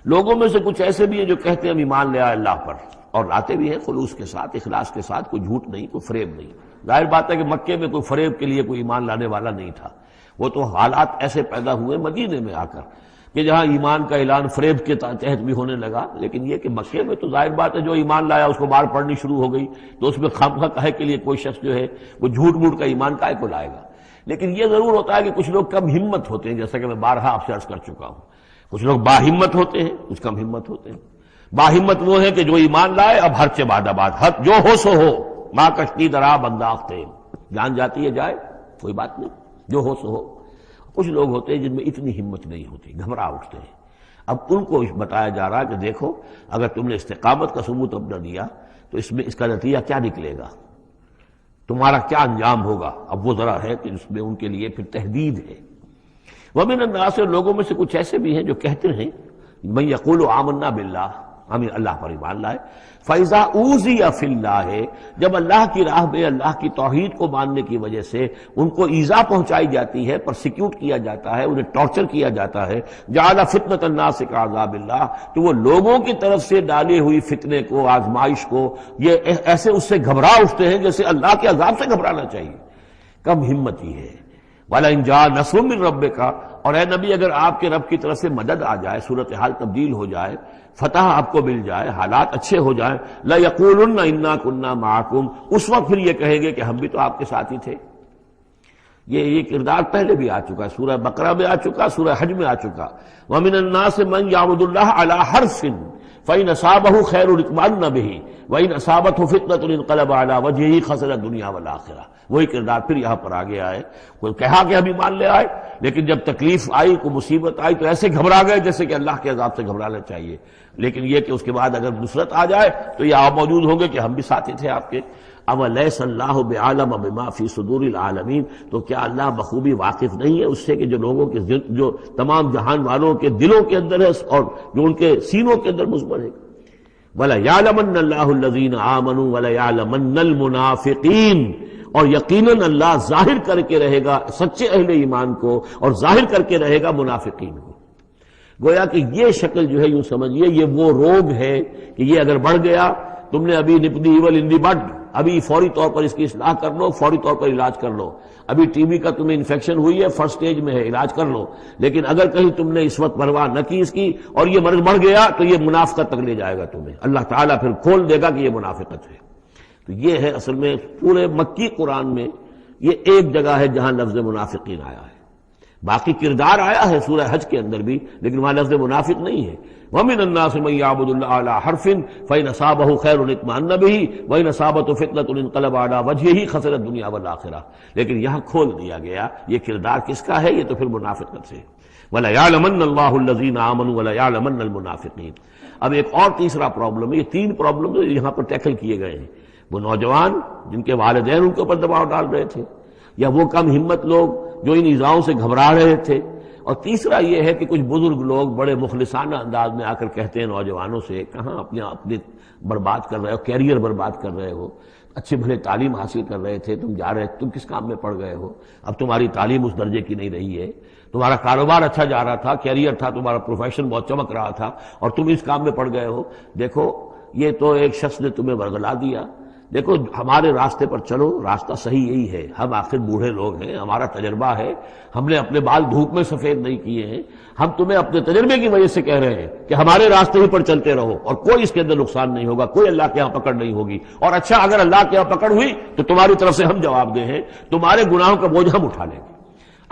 S2: لوگوں میں سے کچھ ایسے بھی ہیں جو کہتے ہیں ہم ایمان لے آئے اللہ پر، اور لاتے بھی ہیں خلوص کے ساتھ، اخلاص کے ساتھ، کوئی جھوٹ نہیں، کوئی فریب نہیں. ظاہر بات ہے کہ مکے میں کوئی فریب کے لیے کوئی ایمان لانے والا نہیں تھا. وہ تو حالات ایسے پیدا ہوئے مدینے میں آ کر کہ جہاں ایمان کا اعلان فریب کے تحت بھی ہونے لگا. لیکن یہ کہ مکے میں تو ظاہر بات ہے جو ایمان لایا اس کو مار پڑنی شروع ہو گئی، تو اس میں خامخواہ کہے کے لیے کوئی شخص جو ہے وہ جھوٹ موٹ کا ایمان کائے کو لائے گا. لیکن یہ ضرور ہوتا ہے کہ کچھ لوگ کم ہمت ہوتے ہیں، جیسا کہ میں بارہا آپ سے عرض کر چکا ہوں. کچھ لوگ باہمت ہوتے ہیں، کچھ کم ہمت ہوتے ہیں. باہمت وہ ہے کہ جو ایمان لائے اب ہر چے بعد آباد، حد جو ہو سو ہو، ماں کشتی درا بنداختے، جان جاتی ہے جائے کوئی بات نہیں، جو ہو سو ہو. کچھ لوگ ہوتے ہیں جن میں اتنی ہمت نہیں ہوتی، گھبرا اٹھتے ہیں. اب ان کو بتایا جا رہا ہے کہ دیکھو اگر تم نے استقامت کا ثبوت اپنا دیا تو اس میں اس کا نتیجہ کیا نکلے گا، تمہارا کیا انجام ہوگا. اب وہ ذرا ہے کہ اس میں ان کے لیے پھر تحدید ہے. ومن الناس، لوگوں میں سے کچھ ایسے بھی ہیں جو کہتے ہیں من یقول آمنا باللہ، ہم اللہ پر ایمان لائے. فَإِذَا أُوذِيَ فِي اللَّهِ، جب اللہ کی راہ میں اللہ کی توحید کو ماننے کی وجہ سے ان کو ایذا پہنچائی جاتی ہے، پرسیکیوٹ کیا جاتا ہے، انہیں ٹارچر کیا جاتا ہے، جعل فتنة الناس كعذاب اللہ، تو وہ لوگوں کی طرف سے ڈالی ہوئی فتنے کو، آزمائش کو، یہ ایسے اس سے گھبرا اٹھتے ہیں جیسے اللہ کے عذاب سے گھبرانا چاہیے. کم ہمتی ہے. وَلَئِن جَاءَ نَصْرٌ مِّن رَّبِّكَ، اور اے نبی اگر آپ کے رب کی طرف سے مدد آ جائے، صورتحال تبدیل ہو جائے، فتح آپ کو مل جائے، حالات اچھے ہو جائیں، لَيَقُولُنَّ إِنَّا كُنَّا مَعَكُمْ، اس وقت پھر یہ کہیں گے کہ ہم بھی تو آپ کے ساتھ ہی تھے. یہ کردار پہلے بھی آ چکا ہے، سورہ بقرہ میں آ چکا، سورہ حج میں آ چکا. وَمِنَ النَّاسِ مَن يَعْبُدُ اللَّهَ عَلَىٰ حَرْفٍ فَإِنْ أَصَابَهُ خَيْرٌ اطْمَأَنَّ بِهِ وَإِنْ أَصَابَتْهُ فِتْنَةٌ انقلب عَلَىٰ وَجْهِهِ خَسِرَ الدُّنْيَا وَالْآخِرَةَ. وہی کردار پھر یہاں پر آ گیا ہے. کوئی کہا کہ ہم ایمان لے آئے، لیکن جب تکلیف آئی، کوئی مصیبت آئی تو ایسے گھبرا گئے جیسے کہ اللہ کے عذاب سے گھبرانا چاہیے. لیکن یہ کہ اس کے بعد اگر نصرت آ جائے تو یہ آپ موجود ہوں گے کہ ہم بھی ساتھی تھے آپ کے. اولیس اللہ بعالم بما فی صدور العالمین، تو کیا اللہ بخوبی واقف نہیں ہے اس سے کہ جو لوگوں کے جو تمام جہان والوں کے دلوں کے اندر ہے اور جو ان کے سینوں کے اندر مضمر ہے. وَلَيَعْلَمَنَّ اللَّهُ الَّذِينَ آمَنُوا وَلَيَعْلَمَنَّ الْمُنَافِقِينَ، اور یقیناً اللہ ظاہر کر کے رہے گا سچے اہل ایمان کو اور ظاہر کر کے رہے گا منافقین کو. گویا کہ یہ شکل جو ہے یوں سمجھیے یہ وہ روگ ہے کہ یہ اگر بڑھ گیا، تم نے ابھی نپ دی ایول ان دی بڈ، ابھی فوری طور پر اس کی اصلاح کر لو، فوری طور پر علاج کر لو. ابھی ٹی بی کا تمہیں انفیکشن ہوئی ہے، فرسٹ سٹیج میں ہے، علاج کر لو. لیکن اگر کہیں تم نے اس وقت پرواہ نہ کی اس کی اور یہ مرض بڑھ گیا تو یہ منافقت تک لے جائے گا تمہیں. اللہ تعالیٰ پھر کھول دے گا کہ یہ منافقت ہے. تو یہ ہے اصل میں پورے مکی قرآن میں یہ ایک جگہ ہے جہاں لفظ منافقین آیا ہے. باقی کردار آیا ہے سورہ حج کے اندر بھی، لیکن وہاں لفظ منافق نہیں ہے. وَمِنَ النَّاسِ مَن يَعْبُدُ اللَّهَ عَلَىٰ حَرْفٍ فَإِنْ أَصَابَهُ خَيْرٌ اطْمَأَنَّ بِهِ وَإِنْ أَصَابَتْهُ فِتْنَةٌ انقلب عَلَىٰ وَجْهِهِ خَسِرَ الدُّنْيَا وَالْآخِرَةَ. لیکن یہاں کھول دیا گیا یہ کردار کس کا ہے، یہ تو پھر منافقت سے. وَلَيَعْلَمَنَّ اللَّهُ الَّذِينَ آمَنُوا وَلَيَعْلَمَنَّ الْمُنَافِقِينَ. اب ایک اور تیسرا پرابلم ہے، یہ 3 پرابلم یہاں پر ٹیکل کیے گئے ہیں. وہ نوجوان جن کے والدین ان کے اوپر دباؤ ڈال رہے تھے، یا وہ کم ہمت لوگ جو ان ایذاؤں سے گھبرا رہے تھے، اور تیسرا یہ ہے کہ کچھ بزرگ لوگ بڑے مخلصانہ انداز میں آ کر کہتے ہیں نوجوانوں سے، کہاں اپنے برباد کر رہے ہو، کیریئر برباد کر رہے ہو، اچھے بھلے تعلیم حاصل کر رہے تھے، تم جا رہے تم کس کام میں پڑ گئے ہو، اب تمہاری تعلیم اس درجے کی نہیں رہی ہے، تمہارا کاروبار اچھا جا رہا تھا، کیریئر تھا، تمہارا پروفیشن بہت چمک رہا تھا، اور تم اس کام میں پڑ گئے ہو. دیکھو یہ تو ایک شخص نے تمہیں ورغلا دیا. دیکھو ہمارے راستے پر چلو، راستہ صحیح یہی ہے. ہم آخر بوڑھے لوگ ہیں، ہمارا تجربہ ہے، ہم نے اپنے بال دھوپ میں سفید نہیں کیے ہیں. ہم تمہیں اپنے تجربے کی وجہ سے کہہ رہے ہیں کہ ہمارے راستے ہی پر چلتے رہو اور کوئی اس کے اندر نقصان نہیں ہوگا، کوئی اللہ کے یہاں پکڑ نہیں ہوگی. اور اچھا اگر اللہ کے یہاں پکڑ ہوئی تو تمہاری طرف سے ہم جواب دیں ہیں، تمہارے گناہوں کا بوجھ ہم اٹھا لیں گے.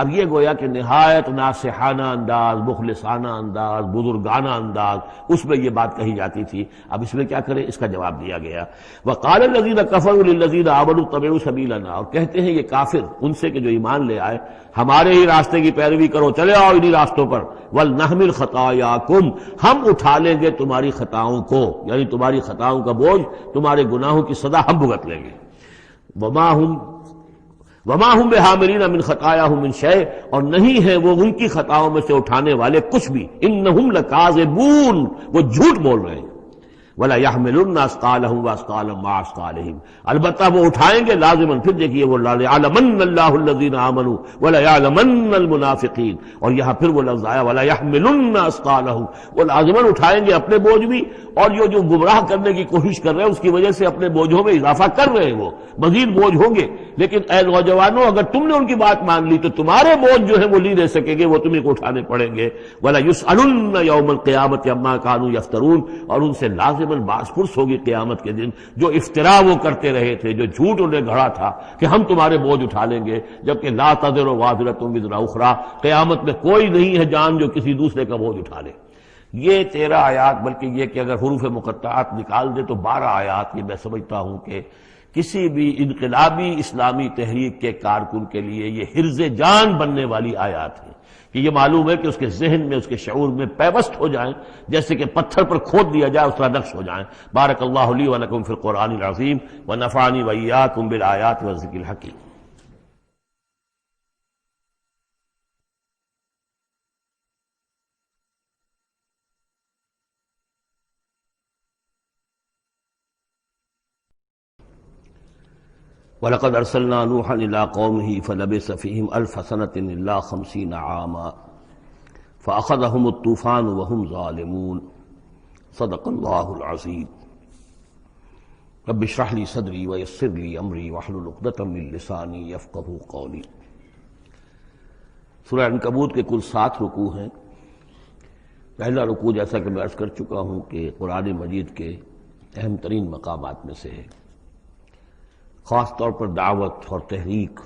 S2: اب یہ گویا کہ نہایت ناصحانہ انداز، مخلصانہ انداز، بزرگانہ انداز، اس میں یہ بات کہی جاتی تھی. اب اس میں کیا کریں؟ اس کا جواب دیا گیا. وقال الذین کفروا للذین آمنوا اتبعوا سبیلنا، اور کہتے ہیں یہ کافر ان سے کہ جو ایمان لے آئے، ہمارے ہی راستے کی پیروی کرو، چلے آؤ انہی راستوں پر. ولنحمل خطایاکم، ہم اٹھا لیں گے تمہاری خطاؤں کو، یعنی تمہاری خطاؤں کا بوجھ، تمہارے گناہوں کی سزا ہم بھگت لیں گے. وما ہم بحاملین من خطایاہم من شیء، اور نہیں ہے وہ ان کی خطاؤں میں سے اٹھانے والے کچھ بھی. انہم لکاذبون، وہ جھوٹ بول رہے ہیں. ولا يحملن اثقالهم واثقالا مع اثقالهم، البتہ وہ اٹھائیں گے لازماً. پھر دیکھیے وہ ليعلمن الله الذين آمنوا ولا يعلمن المنافقین، اور یہاں پھر وہ لفظ آیا ولا يحملن اثقالهم، وہ لازماً اٹھائیں گے اپنے بوجھ بھی، اور جو گمراہ کرنے کی کوشش کر رہے ہیں اس کی وجہ سے اپنے بوجھوں میں اضافہ کر رہے ہیں، وہ مزید بوجھ ہوں گے. لیکن اے نوجوانوں، اگر تم نے ان کی بات مان لی تو تمہارے بوجھ جو ہے وہ نہیں رہ سکیں گے، وہ تمہیں کو اٹھانے پڑیں گے. ولا يسألن يوم القيامة عما كانوا يفترون، اور ان سے لازماً باس پرس ہوگی قیامت کے دن جو افترا وہ کرتے رہے تھے، جو جھوٹ انہیں گھڑا تھا کہ ہم تمہارے بوجھ اٹھا لیں گے، جبکہ لا تزر وازرۃ وزر اخرى، قیامت میں کوئی نہیں ہے جان جو کسی دوسرے کا بوجھ اٹھا لے. یہ 13 آیات، بلکہ یہ کہ اگر حروف مقطعات نکال دے تو 12 آیات، یہ میں سمجھتا ہوں کہ کسی بھی انقلابی اسلامی تحریک کے کارکن کے لیے یہ حرز جان بننے والی آیات ہیں، کہ یہ معلوم ہے کہ اس کے ذہن میں، اس کے شعور میں پیوست ہو جائیں، جیسے کہ پتھر پر کھود دیا جائے اس طرح نقش ہو جائیں. بارک اللہ لی و لکم فی القرآن العظیم ونفعنی وإیاکم بالآیات والذکر الحکیم. وَلَقَدْ أَرْسَلْنَا نُوحًا إِلَىٰ قَوْمِهِ فَلَبِثَ فِيهِمْ أَلْفَ سَنَةٍ إِلَّا 50 عَامًا فَأَخَذَهُمُ الطُّوفَانُ وَهُمْ ظَالِمُونَ. صدق اللہ العظیم. رب اشرح لي صدری ويسر لي أمری واحلل عقدۃ من لسانی یفقہوا قولی. سورہ عنکبوت کے کل 7 رکوع ہیں. پہلا رکوع جیسا کہ میں عرض کر چکا ہوں کہ قرآن مجید کے اہم ترین مقامات میں سے ہے، خاص طور پر دعوت اور تحریک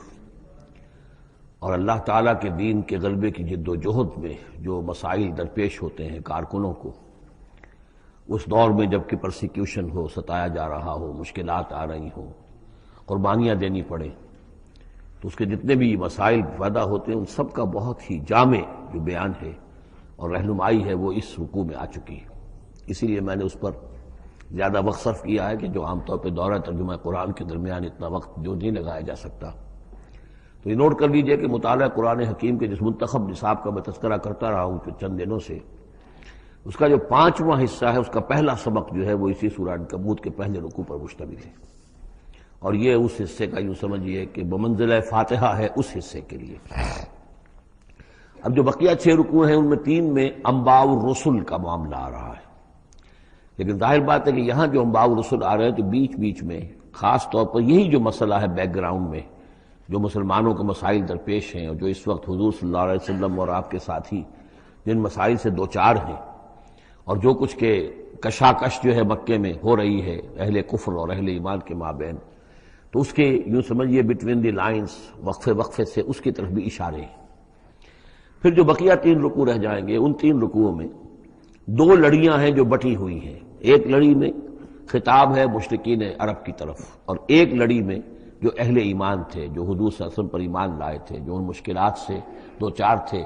S2: اور اللہ تعالیٰ کے دین کے غلبے کی جد و جہد میں جو مسائل درپیش ہوتے ہیں کارکنوں کو، اس دور میں جب کہ پرسیکیوشن ہو، ستایا جا رہا ہو، مشکلات آ رہی ہوں، قربانیاں دینی پڑیں، تو اس کے جتنے بھی مسائل پیدا ہوتے ہیں ان سب کا بہت ہی جامع جو بیان ہے اور رہنمائی ہے وہ اس رکوع میں آ چکی ہے. اسی لیے میں نے اس پر زیادہ وقت صرف کیا ہے کہ جو عام طور پہ دورہ ترجمہ قرآن کے درمیان اتنا وقت جو نہیں لگایا جا سکتا. تو یہ نوٹ کر لیجئے کہ مطالعہ قرآن حکیم کے جس منتخب نصاب کا میں تذکرہ کرتا رہا ہوں چند دنوں سے، اس کا جو 5واں حصہ ہے، اس کا پہلا سبق جو ہے وہ اسی سورہ عنکبوت کے پہلے رکوع پر مشتمل ہے، اور یہ اس حصے کا یوں سمجھیے کہ بمنزلہ فاتحہ ہے اس حصے کے لیے. اب جو بقیہ 6 رکوع ہیں ان میں 3 میں انباء الرسل کا معاملہ آ رہا ہے، لیکن ظاہر بات ہے کہ یہاں جو انباء الرسل آ رہے ہیں تو بیچ بیچ میں خاص طور پر یہی جو مسئلہ ہے بیک گراؤنڈ میں جو مسلمانوں کے مسائل درپیش ہیں، اور جو اس وقت حضور صلی اللہ علیہ وسلم اور آپ کے ساتھی جن مسائل سے دوچار ہیں، اور جو کچھ کے کشاکش جو ہے مکے میں ہو رہی ہے اہل کفر اور اہل ایمان کے مابین، تو اس کے یوں سمجھیے بٹوین دی لائنز وقفے وقفے سے اس کی طرف بھی اشارے ہیں. پھر جو بقیہ 3 رکوع رہ جائیں گے ان 3 رکوعوں میں 2 لڑیاں ہیں جو بٹی ہوئی ہیں. ایک لڑی میں خطاب ہے مشرکین عرب کی طرف، اور ایک لڑی میں جو اہل ایمان تھے، جو حضور صلی اللہ علیہ وسلم پر ایمان لائے تھے، جو ان مشکلات سے دوچار تھے،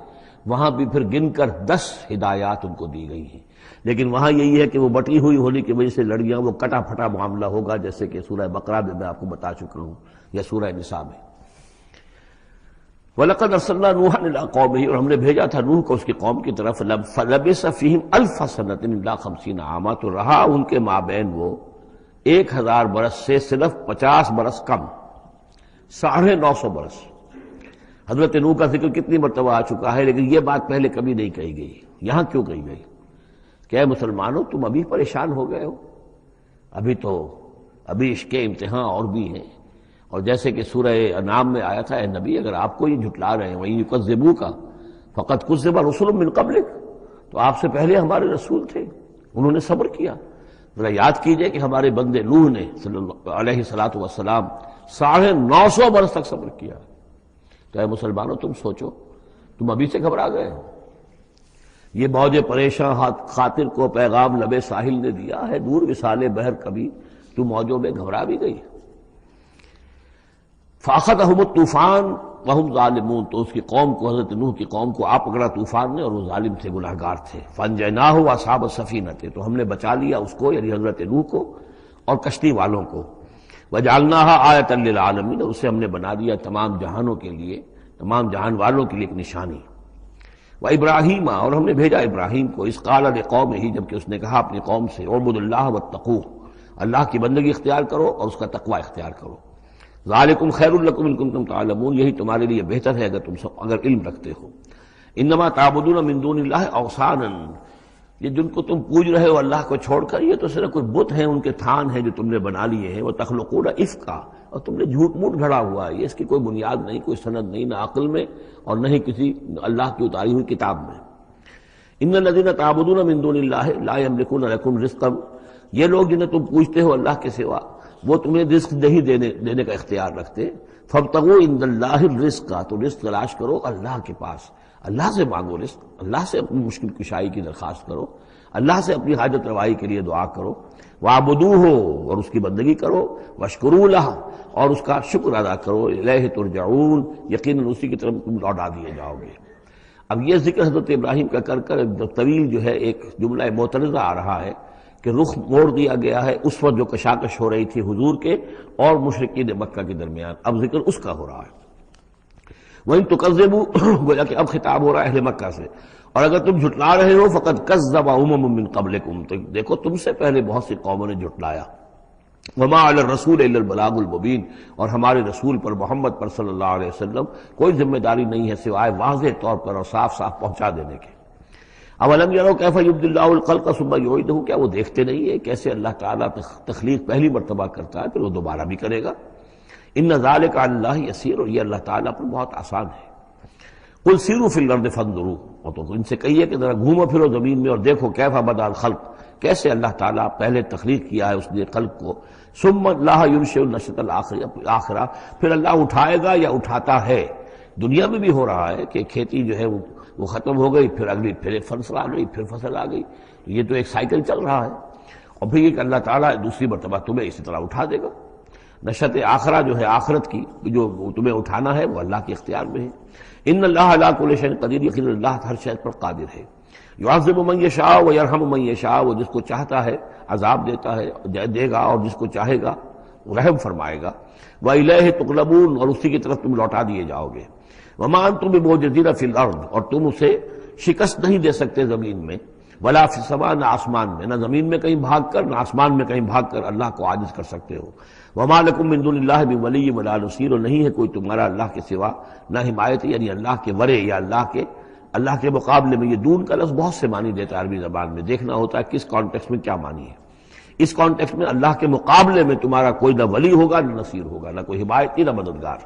S2: وہاں بھی پھر گن کر 10 ہدایات ان کو دی گئی ہیں. لیکن وہاں یہی ہے کہ وہ بٹی ہوئی ہونے کی وجہ سے لڑیاں وہ کٹا پھٹا معاملہ ہوگا، جیسے کہ سورہ بقرہ میں آپ کو بتا چکا ہوں یا سورہ نساء میں. وَلَقَدْ أَرْسَلْنَا نُوحًا إِلَىٰ قَوْمِهِ، اور ہم نے بھیجا تھا نوح کو اس کی قوم کی طرف. فَلَبِثَ فِيهِمْ أَلْفَ سَنَةٍ إِلَّا 50 عَامًا، تو رہا ان کے مابین وہ 1000 برس سے صرف 50 برس کم، 950 برس. حضرت نوح کا ذکر کتنی مرتبہ آ چکا ہے، لیکن یہ بات پہلے کبھی نہیں کہی گئی. یہاں کیوں کہی گئی کہ اے مسلمانوں تم ابھی پریشان ہو گئے ہو، ابھی عشق امتحان اور بھی ہیں. اور جیسے کہ سورہ انعام میں آیا تھا، اے نبی اگر آپ کو یہ جھٹلا رہے ہیں وَإِن يُكَذِّبُوكَ فَقَدْ كُذِّبَ رُسُلٌ مِّن قَبْلِكَ، تو آپ سے پہلے ہمارے رسول تھے، انہوں نے صبر کیا. ذرا یاد کیجئے کہ ہمارے بندے نوح نے صلی اللہ علیہ السلام 950 برس تک صبر کیا. تو اے مسلمانوں تم سوچو، تم ابھی سے گھبرا گئے ہو؟ یہ موج پریشاں خاطر کو پیغام لبے ساحل نے دیا ہے، دور وصال بحر کبھی تو موجوں میں گھبرا بھی گئی۔ فاخذہم الطوفان وہم ظالمون، تو اس کی قوم کو، حضرت نوح کی قوم کو آ پکڑا طوفان نے، اور وہ ظالم تھے، گناہگار تھے۔ فانجیناہ واصحاب السفینہ، تو ہم نے بچا لیا اس کو، یعنی حضرت نوح کو اور کشتی والوں کو۔ وجعلناہا آیۃ للعالمین، اور اسے ہم نے بنا دیا تمام جہانوں کے لیے، تمام جہان والوں کے لیے ایک نشانی۔ وابراہیم، اور ہم نے بھیجا ابراہیم کو، اذ قال لقومہ، جبکہ اس نے کہا اپنی قوم سے، اعبدوا اللہ واتقوہ، اللہ کی بندگی اختیار کرو اور اس کا تقوی اختیار کرو۔ ذالکم خیر لکم ان کنتم تعلمون، یہی تمہارے لیے بہتر ہے اگر تم سب اگر علم رکھتے ہو۔ انما تعبدون من دون اللہ اوثانا، یہ جن کو تم پوج رہے ہو اللہ کو چھوڑ کر، یہ تو صرف کوئی بت ہیں، ان کے تھان ہیں جو تم نے بنا لیے ہیں۔ وتخلقون افکا، اور تم نے جھوٹ موٹ گھڑا ہوا ہے، یہ اس کی کوئی بنیاد نہیں، کوئی سند نہیں، نہ عقل میں اور نہ ہی کسی اللہ کی اتاری ہوئی کتاب میں۔ ان الذین تعبدون من دون اللہ لا یملکون لکم رزقا، یہ لوگ جنہیں تم پوجتے ہو اللہ کے سوا، وہ تمہیں رزق نہیں دینے کا اختیار رکھتے۔ فابتغوا عند اللہ الرزق، تو رزق تلاش کرو اللہ کے پاس، اللہ سے مانگو رزق، اللہ سے اپنی مشکل کشائی کی درخواست کرو، اللہ سے اپنی حاجت روائی کے لیے دعا کرو۔ وَاعْبُدُوهُ، اور اس کی بندگی کرو، وَاشْكُرُوا لَهُ، اور اس کا شکر ادا کرو، إِلَيْهِ تُرْجَعُونَ، یقیناً اسی کی طرف تم لوٹا دیے جاؤ گے۔ اب یہ ذکر حضرت ابراہیم کا کر کر طویل جو ہے ایک جملہ معترضہ آ رہا ہے کہ رخ موڑ دیا گیا ہے اس وقت جو کشاکش ہو رہی تھی حضور کے اور مشرکین مکہ کے درمیان، اب ذکر اس کا ہو رہا ہے۔ وَإِن تُكَذِّبُوا، گویا کہ اب خطاب ہو رہا ہے اہل مکہ سے، اور اگر تم جھٹلا رہے ہو فقد کذب امم من قبلکم، تو دیکھو تم سے پہلے بہت سی قوموں نے جھٹلایا۔ وما علی الرسول الا البلاغ المبین، اور ہمارے رسول پر محمد پر صلی اللہ علیہ وسلم کوئی ذمہ داری نہیں ہے سوائے واضح طور پر اور صاف صاف پہنچا دینے کے۔ اولم یروا کیف یبدی اللہ الخلق ثم یعیدہ، کیا وہ دیکھتے نہیں ہے کیسے اللہ تعالیٰ تخلیق پہلی مرتبہ کرتا ہے پھر وہ دوبارہ بھی کرے گا۔ ان ذلک علی اللہ یسیر، اور یہ اللہ تعالیٰ پر بہت آسان ہے۔ قل سیروا فی الارض فانظروا، اور تو ان سے کہیے کہ ذرا گھومو پھرو زمین میں اور دیکھو کیف بدأ الخلق، کیسے اللہ تعالیٰ پہلے تخلیق کیا ہے اس نے خلق کو۔ ثم اللہ ينشئ النشأة الآخرہ، پھر اللہ اٹھائے گا یا اٹھاتا ہے۔ دنیا میں بھی ہو رہا ہے کہ کھیتی جو ہے وہ ختم ہو گئی، پھر اگلی پھر ایک فصل آ گئی، پھر فصل آ گئی، یہ تو ایک سائیکل چل رہا ہے، اور پھر یہ کہ اللہ تعالیٰ دوسری مرتبہ تمہیں اسی طرح اٹھا دے گا۔ نشأت آخرہ جو ہے آخرت کی جو تمہیں اٹھانا ہے وہ اللہ کے اختیار میں ہے۔ ان اللہ علی کل شیء قدیر، یقیناً اللہ ہر شے پر قادر ہے۔ یعذب من یشاء ویرحم من یشاء، وہ جس کو چاہتا ہے عذاب دیتا ہے دے گا، اور جس کو چاہے گا رحم فرمائے گا۔ وإلیہ تقلبون، اور اسی کی طرف تم لوٹا دیے جاؤ گے۔ وما انتم بمعجزین فی الارض، اور تم اسے شکست نہیں دے سکتے زمین میں، ولا فی السماء، نہ آسمان میں، نہ زمین میں کہیں بھاگ کر نہ آسمان میں کہیں بھاگ کر اللہ کو عاجز کر سکتے ہو۔ وما لکم من دون اللہ من ولی ولا نصیر، اور نہیں ہے کوئی تمہارا اللہ کے سوا نہ حمایت، یعنی اللہ کے ورے یا اللہ کے مقابلے میں۔ یہ دون کا لفظ بہت سے معنی دیتا ہے عربی زبان میں، دیکھنا ہوتا ہے کس کانٹیکسٹ میں کیا معنی ہے۔ اس کانٹیکسٹ میں اللہ کے مقابلے میں تمہارا کوئی نہ ولی ہوگا نہ نصیر ہوگا، نہ کوئی حمایتی نہ مددگار۔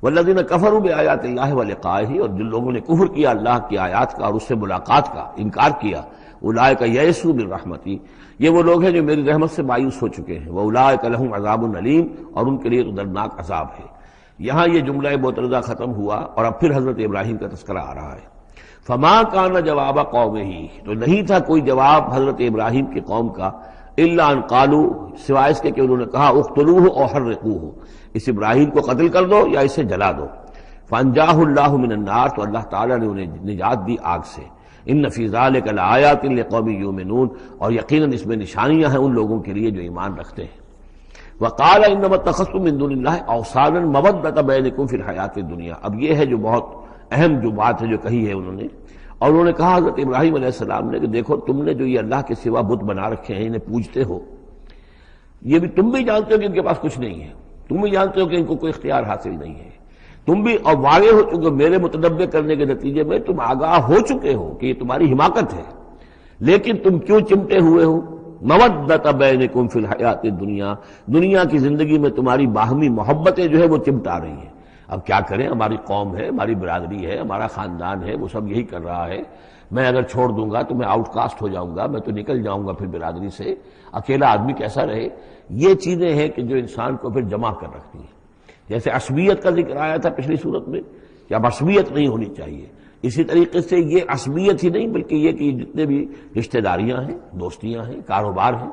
S2: والذین کفروا بآیات اللہ ولقائہ، اور جن لوگوں نے کفر کیا اللہ کی آیات کا اور اس سے ملاقات کا انکار کیا، اولئک یئسوا من رحمتی، یہ وہ لوگ ہیں جو میری رحمت سے مایوس ہو چکے ہیں۔ واولئک لہم عذاب علیم، اور ان کے لیے دردناک عذاب ہے۔ یہاں یہ جملہ معترضہ ختم ہوا اور اب پھر حضرت ابراہیم کا تذکرہ آ رہا ہے۔ فما کان جواب قومہ، تو نہیں تھا کوئی جواب حضرت ابراہیم کی قوم کا، الا ان قالوا، سوائے اس کے کہ انہوں نے کہا اقتلوہ او حرقوہ، اس ابراہیم کو قتل کر دو یا اسے جلا دو۔ فانجاہ اللہ من النار، تو اللہ تعالیٰ نے انہیں نجات دی آگ سے۔ ان فی ذلک لآیات لقوم یؤمنون، اور یقیناً اس میں نشانیاں ہیں ان لوگوں کے لیے جو ایمان رکھتے ہیں۔ وقال انما اتخذتم من دون اللہ اوثانا مودۃ بینکم فی الحیاۃ الدنیا، اب یہ ہے جو بہت اہم جو بات ہے جو کہی ہے انہوں نے، اور انہوں نے کہا حضرت ابراہیم علیہ السلام نے کہ دیکھو تم نے جو یہ اللہ کے سوا بت بنا رکھے ہیں انہیں پوجتے ہو، یہ بھی تم بھی جانتے ہو کہ ان کے پاس کچھ نہیں ہے، تم بھی جانتے ہو کہ ان کو کوئی اختیار حاصل نہیں ہے، تم بھی اور واقع ہو چکے میرے متنبع کرنے کے نتیجے میں تم آگاہ ہو چکے ہو کہ یہ تمہاری حماقت ہے، لیکن تم کیوں چمٹے ہوئے ہو؟ مودۃ بینکم فی الحیاۃ الدنیا، دنیا کی زندگی میں تمہاری باہمی محبتیں جو ہے وہ چمٹا رہی ہیں۔ اب کیا کریں، ہماری قوم ہے، ہماری برادری ہے، ہمارا خاندان ہے، وہ سب یہی کر رہا ہے، میں اگر چھوڑ دوں گا تو میں آؤٹ کاسٹ ہو جاؤں گا، میں تو نکل جاؤں گا پھر برادری سے، اکیلا آدمی کیسا رہے۔ یہ چیزیں ہیں کہ جو انسان کو پھر جمع کر رکھتی ہیں۔ جیسے عصبیت کا ذکر آیا تھا پچھلی صورت میں کہ اب عصبیت نہیں ہونی چاہیے، اسی طریقے سے یہ عصبیت ہی نہیں بلکہ یہ کہ جتنے بھی رشتہ داریاں ہیں، دوستیاں ہیں، کاروبار ہیں،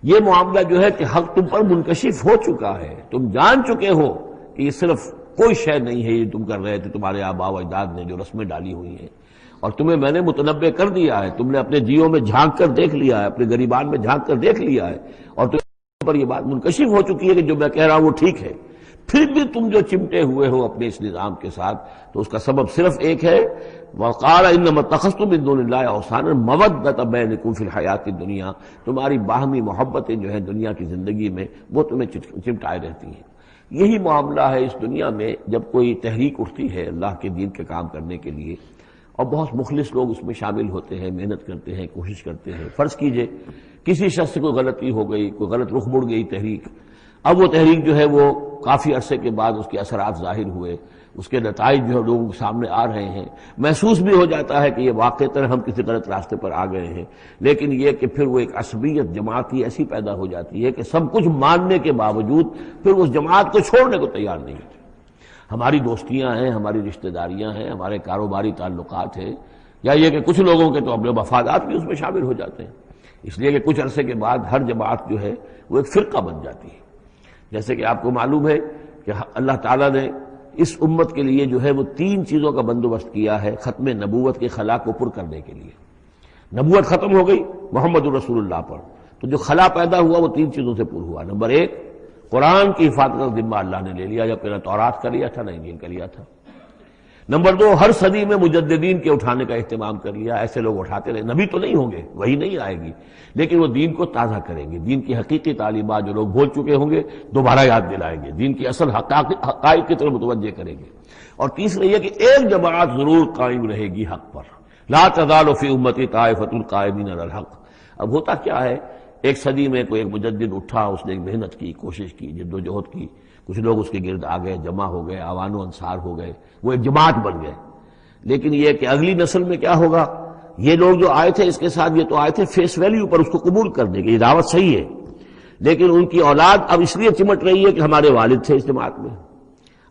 S2: یہ معاملہ جو ہے کہ حق تم پر منکشف ہو چکا ہے، تم جان چکے ہو کہ یہ صرف کوئی شے نہیں ہے یہ تم کر رہے تھے تمہارے آباء و اجداد نے جو رسمیں ڈالی ہوئی ہیں، اور تمہیں میں نے متنبع کر دیا ہے، تم نے اپنے جیوں میں جھانک کر دیکھ لیا ہے، اپنے گریبان میں جھانک کر دیکھ لیا ہے، اور تم پر یہ بات منکشف ہو چکی ہے کہ جو میں کہہ رہا ہوں وہ ٹھیک ہے، پھر بھی تم جو چمٹے ہوئے ہو اپنے اس نظام کے ساتھ، تو اس کا سبب صرف ایک ہے، وَقَالَ إِنَّمَا اتَّخَذْتُم مِّن دُونِ اللَّهِ أَوْثَانًا مَوَدَّةَ بَيْنِكُمْ فِي الْحَيَاةِ الدُّنْيَا، تمہاری باہمی محبتیں جو ہیں دنیا کی زندگی میں وہ تمہیں چمٹائے رہتی ہیں۔ یہی معاملہ ہے اس دنیا میں جب کوئی تحریک اٹھتی ہے اللہ کے دین کے کام کرنے کے لیے، اور بہت مخلص لوگ اس میں شامل ہوتے ہیں، محنت کرتے ہیں، کوشش کرتے ہیں۔ فرض کیجئے کسی شخص سے کوئی غلطی ہو گئی، کوئی غلط رخ مڑ گئی تحریک، اب وہ تحریک جو ہے وہ کافی عرصے کے بعد اس کے اثرات ظاہر ہوئے، اس کے نتائج جو ہے لوگوں کے سامنے آ رہے ہیں، محسوس بھی ہو جاتا ہے کہ یہ واقعتاً ہم کسی غلط راستے پر آ گئے ہیں، لیکن یہ کہ پھر وہ ایک عصبیت جماعتی ایسی پیدا ہو جاتی ہے کہ سب کچھ ماننے کے باوجود پھر اس جماعت کو چھوڑنے کو تیار نہیں ہوتے۔ ہماری دوستیاں ہیں، ہماری رشتہ داریاں ہیں، ہمارے کاروباری تعلقات ہیں، یا یہ کہ کچھ لوگوں کے تو اپنے مفادات بھی اس میں شامل ہو جاتے ہیں، اس لیے کہ کچھ عرصے کے بعد ہر جماعت جو ہے وہ ایک فرقہ بن جاتی ہے۔ جیسے کہ آپ کو معلوم ہے کہ اللہ تعالیٰ نے اس امت کے لیے جو ہے وہ 3 چیزوں کا بندوبست کیا ہے ختم نبوت کے خلا کو پر کرنے کے لیے۔ نبوت ختم ہو گئی محمد الرسول اللہ پر، تو جو خلا پیدا ہوا وہ 3 چیزوں سے پر ہوا۔ نمبر 1، قرآن کی حفاظت کا ذمہ اللہ نے لے لیا، جب پہلے تورات کا لیا تھا نہ انجیل کا لیا تھا۔ نمبر 2، ہر صدی میں مجددین کے اٹھانے کا اہتمام کر لیا، ایسے لوگ اٹھاتے رہے، نبی تو نہیں ہوں گے، وہی نہیں آئے گی، لیکن وہ دین کو تازہ کریں گے، دین کی حقیقی تعلیمات جو لوگ بھول چکے ہوں گے دوبارہ یاد دلائیں گے، دین کی اصل حقائق کی طرف متوجہ کریں گے۔ اور تیسرے یہ کہ ایک جماعت ضرور قائم رہے گی حق پر، لا تزال فی امتی طائفۃ قائمین علی الحق۔ اب ہوتا کیا ہے، ایک صدی میں کوئی ایک مجدد اٹھا، اس نے محنت کی، کوشش کی، جد و جہد کی، کچھ لوگ اس کے گرد آ گئے، جمع ہو گئے، اعوان و انصار ہو گئے، وہ ایک جماعت بن گئے۔ لیکن یہ کہ اگلی نسل میں کیا ہوگا، یہ لوگ جو آئے تھے اس کے ساتھ، یہ تو آئے تھے فیس ویلیو پر اس کو قبول کرنے کی، یہ دعوت صحیح ہے، لیکن ان کی اولاد اب اس لیے چمٹ رہی ہے کہ ہمارے والد تھے اس جماعت میں۔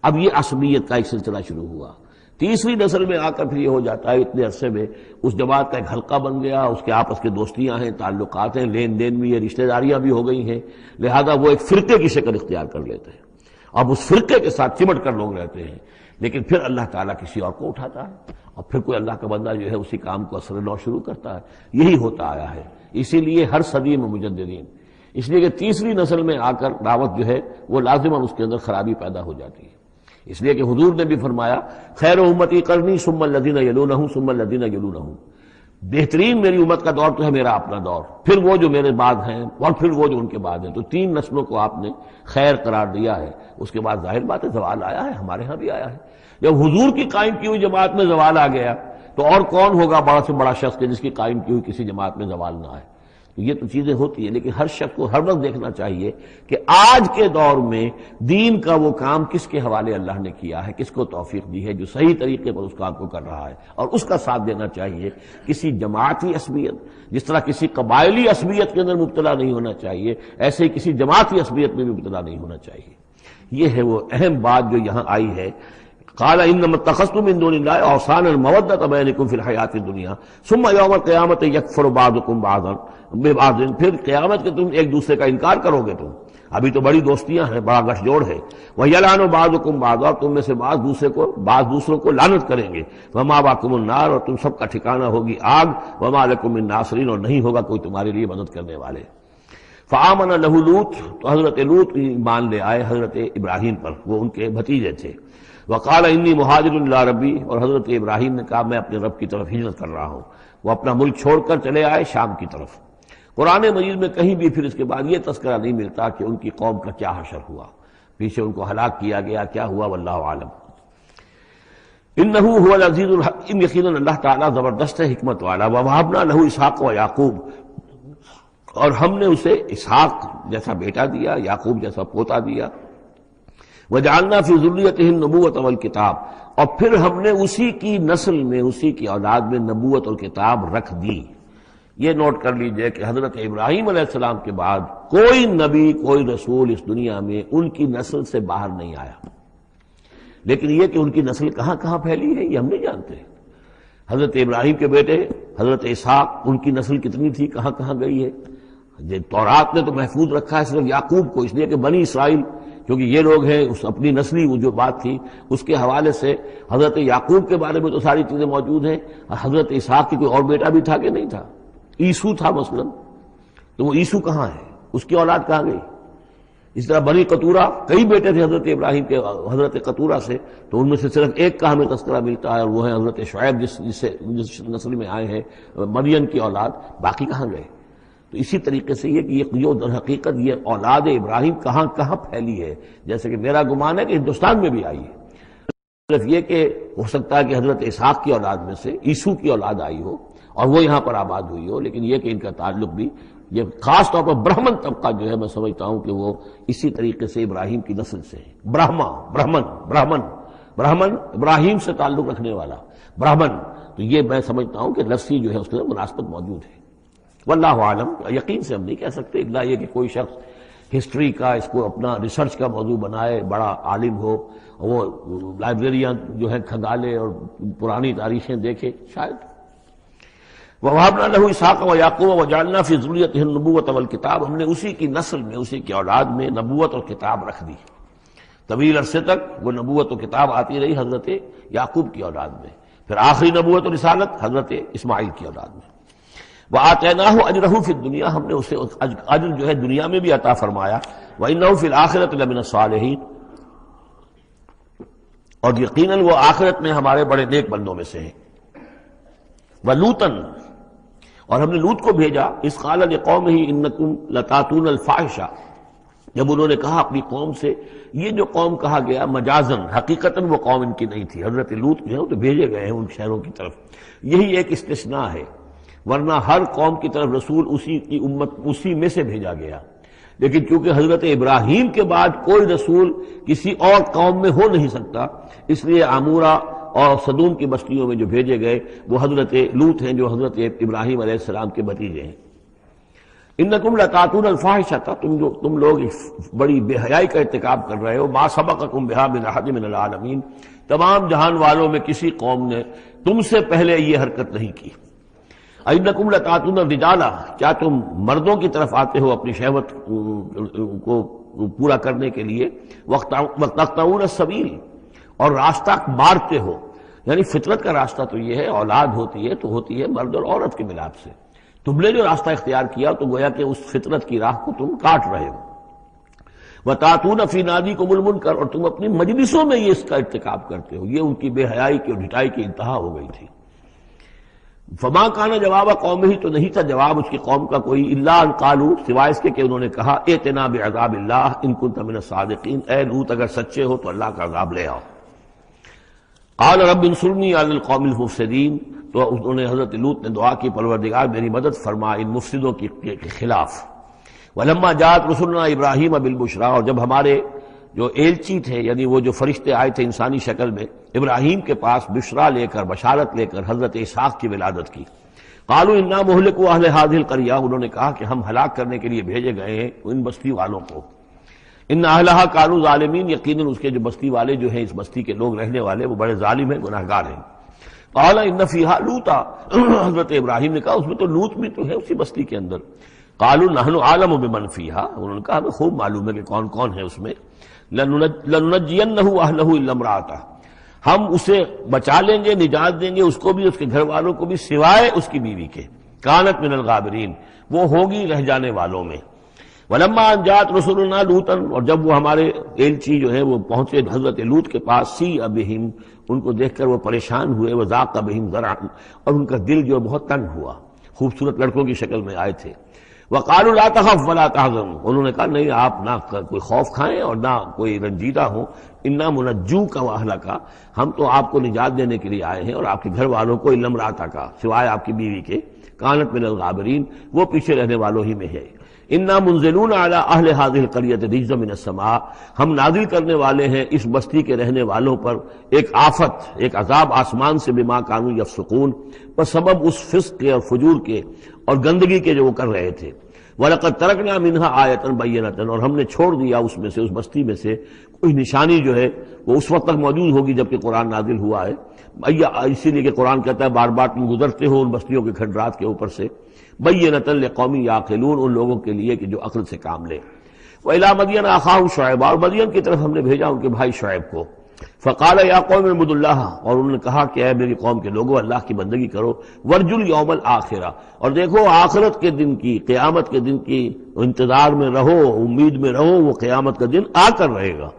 S2: اب یہ عصبیت کا ایک سلسلہ شروع ہوا۔ تیسری نسل میں آ کر پھر یہ ہو جاتا ہے اتنے عرصے میں اس جماعت کا ایک حلقہ بن گیا، اس کے آپس کے دوستیاں ہیں، تعلقات ہیں، لین دین بھی ہے، رشتہ داریاں بھی ہو گئی ہیں، لہذا وہ ایک فرقے کی شکل اختیار کر لیتے ہیں۔ اب اس فرقے کے ساتھ چمٹ کر لوگ رہتے ہیں، لیکن پھر اللہ تعالیٰ کسی اور کو اٹھاتا ہے، اور پھر کوئی اللہ کا بندہ جو ہے اسی کام کو اثر نو شروع کرتا ہے۔ یہی ہوتا آیا ہے، اسی لیے ہر صدی میں مجددین، اس لیے کہ تیسری نسل میں آ کر دعوت جو ہے وہ لازماً اس کے اندر خرابی پیدا ہو جاتی ہے۔ اس لیے کہ حضور نے بھی فرمایا خیر امتی قرنی ثم الذین یلونہم ثم الذین یلونہم، بہترین میری امت کا دور تو ہے میرا اپنا دور، پھر وہ جو میرے بعد ہیں، اور پھر وہ جو ان کے بعد ہیں۔ تو 3 نسلوں کو آپ نے خیر قرار دیا ہے۔ اس کے بعد ظاہر بات ہے زوال آیا ہے، ہمارے ہاں بھی آیا ہے۔ جب حضور کی قائم کی ہوئی جماعت میں زوال آ گیا تو اور کون ہوگا بڑا سے بڑا شخص کہ جس کی قائم کی ہوئی کسی جماعت میں زوال نہ آئے۔ تو یہ تو چیزیں ہوتی ہیں، لیکن ہر شخص کو ہر وقت دیکھنا چاہیے کہ آج کے دور میں دین کا وہ کام کس کے حوالے اللہ نے کیا ہے، کس کو توفیق دی ہے جو صحیح طریقے پر اس کام کو کر رہا ہے، اور اس کا ساتھ دینا چاہیے۔ کسی جماعتی عصبیت، جس طرح کسی قبائلی عصبیت کے اندر مبتلا نہیں ہونا چاہیے، ایسے ہی کسی جماعتی عصبیت میں بھی مبتلا نہیں ہونا چاہیے۔ یہ ہے وہ اہم بات جو یہاں آئی ہے۔ قال انما اتخذتم من دون الله اوثانا مودة بينكم في الحياة الدنيا ثم يوم القيامة يكفر بعضكم بعضا ببعض، پھر قیامت کے تم ایک دوسرے کا انکار کرو گے، تم ابھی تو بڑی دوستیاں ہیں، بڑا گٹھ جوڑ ہے۔ وَيَلْعَنُ بَعْضُكُمْ بعضا، تم میں سے بعض دوسروں کو لعنت کریں گے۔ وَمَأْوَاكُمُ النَّارُ، اور تم سب کا ٹھکانہ ہوگی آگ۔ وَمَا لَكُم مِّن نَاصِرِينَ، اور نہیں ہوگا کوئی تمہارے لیے مدد کرنے والے۔ فآمن لہ لوط، تو حضرت لوط ایمان لے آئے حضرت ابراہیم پر، وہ ان کے بھتیجے تھے۔ وقال انی مہاجر الی ربی، اور حضرت ابراہیم نے کہا میں اپنے رب کی طرف ہجرت کر رہا ہوں۔ وہ اپنا ملک چھوڑ کر چلے آئے شام کی طرف۔ قرآن مجید میں کہیں بھی پھر اس کے بعد یہ تذکرہ نہیں ملتا کہ ان کی قوم کا کیا حشر ہوا، پیچھے ان کو ہلاک کیا گیا، کیا ہوا، واللہ عالم۔ انہ هو العزیز الحکیم، یقیناً اللہ تعالیٰ زبردست ہے، حکمت والا۔ ووہبنا لہ اسحاق و یعقوب، اور ہم نے اسے اسحاق جیسا بیٹا دیا، یعقوب جیسا پوتا دیا۔ وجعلنا فی ذریتہ النبوۃ والکتاب، اور پھر ہم نے اسی کی نسل میں، اسی کی اولاد میں نبوت اور کتاب رکھ دی۔ یہ نوٹ کر لیجئے کہ حضرت ابراہیم علیہ السلام کے بعد کوئی نبی کوئی رسول اس دنیا میں ان کی نسل سے باہر نہیں آیا، لیکن یہ کہ ان کی نسل کہاں کہاں پھیلی ہے یہ ہم نہیں جانتے۔ حضرت ابراہیم کے بیٹے حضرت اسحاق، ان کی نسل کتنی تھی، کہاں کہاں گئی ہے؟ تورات نے تو محفوظ رکھا ہے صرف یعقوب کو، اس لیے کہ بنی اسرائیل کیونکہ یہ لوگ ہیں، اس اپنی نسلی وہ جو بات تھی اس کے حوالے سے حضرت یعقوب کے بارے میں تو ساری چیزیں موجود ہیں۔ حضرت اسحاق کی کوئی اور بیٹا بھی تھا کہ نہیں تھا؟ عیسو تھا مثلا، تو وہ عیسو کہاں ہے، اس کی اولاد کہاں گئی؟ اس طرح بنی قطورہ، کئی بیٹے تھے حضرت ابراہیم کے حضرت قطورہ سے، تو ان میں سے صرف ایک کا ہمیں تذکرہ ملتا ہے اور وہ ہے حضرت شعیب جس نسل میں آئے ہیں، مریم کی اولاد، باقی کہاں گئے؟ تو اسی طریقے سے یہ کہ یہ در حقیقت یہ اولاد ابراہیم کہاں کہاں پھیلی ہے، جیسے کہ میرا گمان ہے کہ ہندوستان میں بھی آئی ہے، صرف یہ کہ ہو سکتا ہے کہ حضرت اسحاق کی اولاد میں سے عیسو کی اولاد آئی ہو اور وہ یہاں پر آباد ہوئی ہو، لیکن یہ کہ ان کا تعلق بھی یہ خاص طور پر برہمن طبقہ جو ہے میں سمجھتا ہوں کہ وہ اسی طریقے سے ابراہیم کی نسل سے ہے۔ برہمن ابراہیم سے تعلق رکھنے والا برہمن، تو یہ میں سمجھتا ہوں کہ لفظی جو ہے اس کے اندر مناسبت موجود ہے۔ واللہ عالم، یقین سے ہم نہیں کہہ سکتے الا یہ کہ کوئی شخص ہسٹری کا اس کو اپنا ریسرچ کا موضوع بنائے، بڑا عالم ہو، وہ لائبریریاں جو ہے کھنگالے اور پرانی تاریخیں دیکھے، شاید۔ وَوَهَبْنَا لَهُ إِسْحَاقَ وَيَعْقُوبَ وَجَعَلْنَا فِي ذُرِّيَّتِهِ النُّبُوَّةَ وَالْكِتَابَ، ہم نے اسی کی نسل میں، اسی کی اولاد میں نبوت اور کتاب رکھ دی۔ طویل عرصے تک وہ نبوت و کتاب آتی رہی حضرت یعقوب کی اولاد میں، پھر آخری نبوت و رسالت حضرت اسماعیل کی اولاد میں۔ وَآتَيْنَاهُ أَجْرَهُ فِي الدُّنْيَا، ہم نے اسے اجر جو ہے دنیا میں بھی عطا فرمایا۔ وَإِنَّهُ فِي الْآخِرَةِ لَمِنَ الصَّالِحِينَ، اور یقیناً وہ آخرت میں ہمارے بڑے نیک بندوں میں سے ہیں۔ وَلُوطًا، اور ہم نے لوط کو بھیجا، اذ قال لقومہ انکم لتاتون الفاحشہ، جب انہوں نے کہا اپنی قوم سے، یہ جو قوم کہا گیا مجازن، حقیقتاً وہ قوم ان کی نہیں تھی، حضرت لوط جو ہے وہ تو بھیجے گئے ہیں ان شہروں کی طرف، یہی ایک استثناء ہے، ورنہ ہر قوم کی طرف رسول اسی کی امت اسی میں سے بھیجا گیا، لیکن چونکہ حضرت ابراہیم کے بعد کوئی رسول کسی اور قوم میں ہو نہیں سکتا، اس لیے عامورہ اور صدوم کی بستیوں میں جو بھیجے گئے وہ حضرت لوط ہیں جو حضرت ابراہیم علیہ السلام کے بھتیجے ہیں۔ انکم لتاتون الفاحشہ، تم لوگ بڑی بے حیائی کا ارتکاب کر رہے ہو، ما سبقکم بہا من احد من العالمین، تمام جہان والوں میں کسی قوم نے تم سے پہلے یہ حرکت نہیں کی۔ انکم لتاتون الرجال، کیا تم مردوں کی طرف آتے ہو اپنی شہوت کو پورا کرنے کے لیے، وتقطعون السبیل، اور راستہ مارتے ہو، یعنی فطرت کا راستہ تو یہ ہے، اولاد ہوتی ہے تو ہوتی ہے مرد اور عورت کے ملاپ سے، تم نے جو راستہ اختیار کیا تو گویا کہ اس فطرت کی راہ کو تم کاٹ رہے ہو۔ وَتَأْتُونَ فِي نَادِيكُمُ الْمُنكَرَ، اور تم اپنی مجلسوں میں یہ اس کا ارتکاب کرتے ہو، یہ ان کی بے حیائی کی اور ڈھٹائی کی انتہا ہو گئی تھی۔ فما کان جواب قومہ، تو نہیں تھا جواب اس کی قوم کا کوئی، الا ان قالوا، سوائے اس کے کہ انہوں نے کہا، ائتنا بعذاب اللہ ان کنت من الصادقین، اے لوط اگر سچے ہو تو اللہ کا عذاب لے آؤ۔ قال رب انصرنی علی القوم المفسدین، تو انہوں نے حضرت لوط نے دعا کی، پروردگار میری مدد فرما ان مفسدوں کے خلاف۔ ولما جاءت رسلنا ابراہیم بالبشریٰ، اور جب ہمارے جو ایلچی تھے یعنی وہ جو فرشتے آئے تھے انسانی شکل میں ابراہیم کے پاس بشرا لے کر، بشارت لے کر حضرت اسحاق کی ولادت کی، قالوا انا مہلکو اہل هذه القریہ، انہوں نے کہا کہ ہم ہلاک کرنے کے لیے بھیجے گئے ہیں ان بستی والوں کو، ان اہلھا کانوا ظالمین، یقیناً اس کے جو بستی والے جو ہیں، اس بستی کے لوگ رہنے والے وہ بڑے ظالم ہیں، گناہگار ہیں۔ قال ان فیہا لوطا، حضرت ابراہیم نے کہا اس میں تو لوط بھی تو ہے اسی بستی کے اندر۔ قالوا نحن اعلم بمن فیہا، انہوں نے کہا ہمیں خوب معلوم ہے کہ کون کون ہے اس میں۔ لننجینہ اہلہ الا امرأتہ، ہم اسے بچا لیں گے، نجات دیں گے اس کو بھی، اس کے گھر والوں کو بھی، سوائے اس کی بیوی کے، کانت من الغابرین، وہ ہوگی رہ جانے والوں میں۔ ولما ان جاءت رسلنا لوطا، اور جب وہ ہمارے ایلچی جو ہے وہ پہنچے حضرت لوط کے پاس، سیء بہم، ان کو دیکھ کر وہ پریشان ہوئے، وضاق بہم ذرعا، اور ان کا دل جو بہت تنگ ہوا، خوبصورت لڑکوں کی شکل میں آئے تھے۔ وقالوا لا تخف ولا تحزن، انہوں نے کہا نہیں آپ نہ کوئی خوف کھائیں اور نہ کوئی رنجیدہ ہوں، انا منجوک واہلک، ہم تو آپ کو نجات دینے کے لیے آئے ہیں اور آپ کے گھر والوں کو، الا امرأتک، سوائے آپ کی بیوی کے، کانت من الغابرین، وہ پیچھے رہنے والوں ہی میں ہے۔ انا منزلون علی اہل هذه القرية رجزا من السماء، ہم نازل کرنے والے ہیں اس بستی کے رہنے والوں پر ایک آفت، ایک عذاب آسمان سے، بما كانوا يفسقون، پر سبب اس فسق کے اور فجور کے اور گندگی کے جو وہ کر رہے تھے۔ وَلَقَدْ تَرَكْنَا مِنْهَا آیَةً بَيِّنَةً، اور ہم نے چھوڑ دیا اس میں سے، اس بستی میں سے کوئی نشانی جو ہے وہ اس وقت تک موجود ہوگی جب کہ قرآن نازل ہوا ہے، اسی لیے کہ قرآن کہتا ہے بار بار تم گزرتے ہو ان بستیوں کے کھنڈرات کے اوپر سے، بَيِّنَةً لِقَوْمٍ يَعْقِلُونَ، ان لوگوں کے لیے کہ جو عقل سے کام لے۔ وَإِلَىٰ مَدْيَنَ أَخَاهُمْ شُعَيْبًا، اور مدین کی طرف ہم نے بھیجا ان کے بھائی شعیب کو، فقال یا قوم اعبدوا اللہ، اور انہوں نے کہا کہ اے میری قوم کے لوگوں اللہ کی بندگی کرو، وارجوا الیوم الآخرہ، اور دیکھو آخرت کے دن کی، قیامت کے دن کی انتظار میں رہو، امید میں رہو، وہ قیامت کا دن آ کر رہے گا۔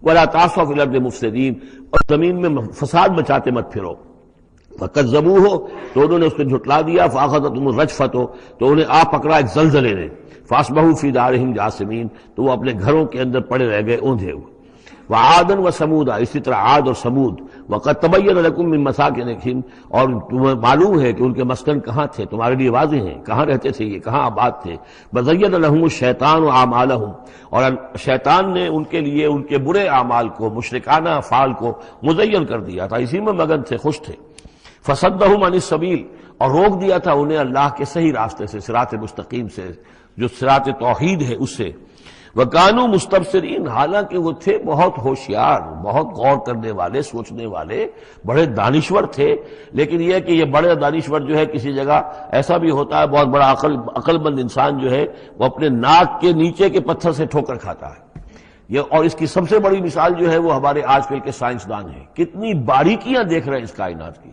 S2: ولا تعثوا فی الارض مفسدین، اور زمین میں فساد مچاتے مت پھرو۔ فکذبوہ، تو انہوں نے اس کو جھٹلا دیا، فاخذتہم الرجفۃ، تو انہیں آ پکڑا ایک زلزلے نے، فاصبحوا فی دارہم جاثمین، تو وہ اپنے گھروں کے اندر پڑے رہ گئے اوندھے ہوئے۔ وعادا وثمودا، اسی طرح عاد اور سمود، وقد تبین لکم من مساکنہم، اور تمہیں معلوم ہے کہ ان کے مسکن کہاں تھے، تمہارے لیے واضح ہیں کہاں رہتے تھے یہ، کہاں آباد تھے۔ وزین لہم الشیطان اعمالہم، اور شیطان نے ان کے لیے ان کے برے اعمال کو، مشرکانہ افعال کو مزین کر دیا تھا، اسی میں مگن تھے، خوش تھے۔ فصدہم عن السبیل، اور روک دیا تھا انہیں اللہ کے صحیح راستے سے، صراط مستقیم سے، جو صراط توحید ہے اس سے۔ وَكَانُوا مُسْتَبْصِرِينَ، حالانکہ وہ تھے بہت ہوشیار، بہت غور کرنے والے، سوچنے والے، بڑے دانشور تھے، لیکن یہ کہ یہ بڑے دانشور جو ہے کسی جگہ ایسا بھی ہوتا ہے، بہت بڑا عقل مند انسان جو ہے وہ اپنے ناک کے نیچے کے پتھر سے ٹھوکر کھاتا ہے۔ یہ اور اس کی سب سے بڑی مثال جو ہے وہ ہمارے آج کل کے سائنسدان ہیں، کتنی باریکیاں دیکھ رہے ہیں اس کائنات کی،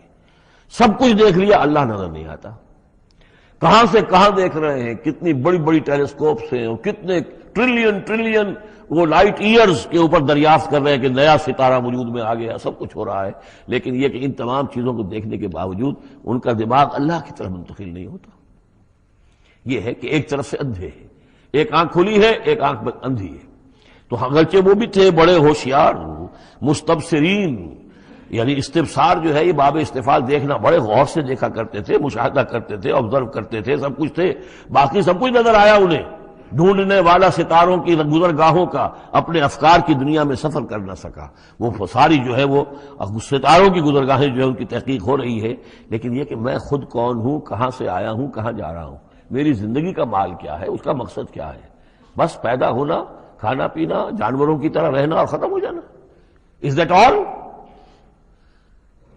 S2: سب کچھ دیکھ لیا، اللہ نظر نہیں آتا، کہاں سے کہاں دیکھ رہے ہیں، کتنی بڑی بڑی ٹیلیسکوپس ہیں، اور کتنے ٹریلین وہ لائٹ ایئرز کے اوپر دریافت کر رہے ہیں کہ نیا ستارہ وجود میں آ گیا، سب کچھ ہو رہا ہے، لیکن یہ کہ ان تمام چیزوں کو دیکھنے کے باوجود ان کا دماغ اللہ کی طرف منتقل نہیں ہوتا۔ یہ ہے کہ ایک طرف سے اندھے ہیں، ایک آنکھ کھلی ہے، ایک آنکھ اندھی ہے۔ تو اگرچہ وہ بھی تھے بڑے ہوشیار، مستبصرین، یعنی استبصار جو ہے یہ باب استفال، دیکھنا، بڑے غور سے دیکھا کرتے تھے، مشاہدہ کرتے تھے، آبزرو کرتے تھے، سب کچھ تھے، باقی سب کچھ نظر آیا انہیں۔ ڈھونڈنے والا ستاروں کی گزرگاہوں کا اپنے افکار کی دنیا میں سفر کر نہ سکا، وہ ساری جو ہے وہ ستاروں کی گزرگاہیں جو ہے ان کی تحقیق ہو رہی ہے، لیکن یہ کہ میں خود کون ہوں، کہاں سے آیا ہوں، کہاں جا رہا ہوں، میری زندگی کا مال کیا ہے، اس کا مقصد کیا ہے، بس پیدا ہونا، کھانا پینا، جانوروں کی طرح رہنا اور ختم ہو جانا۔ Is that all?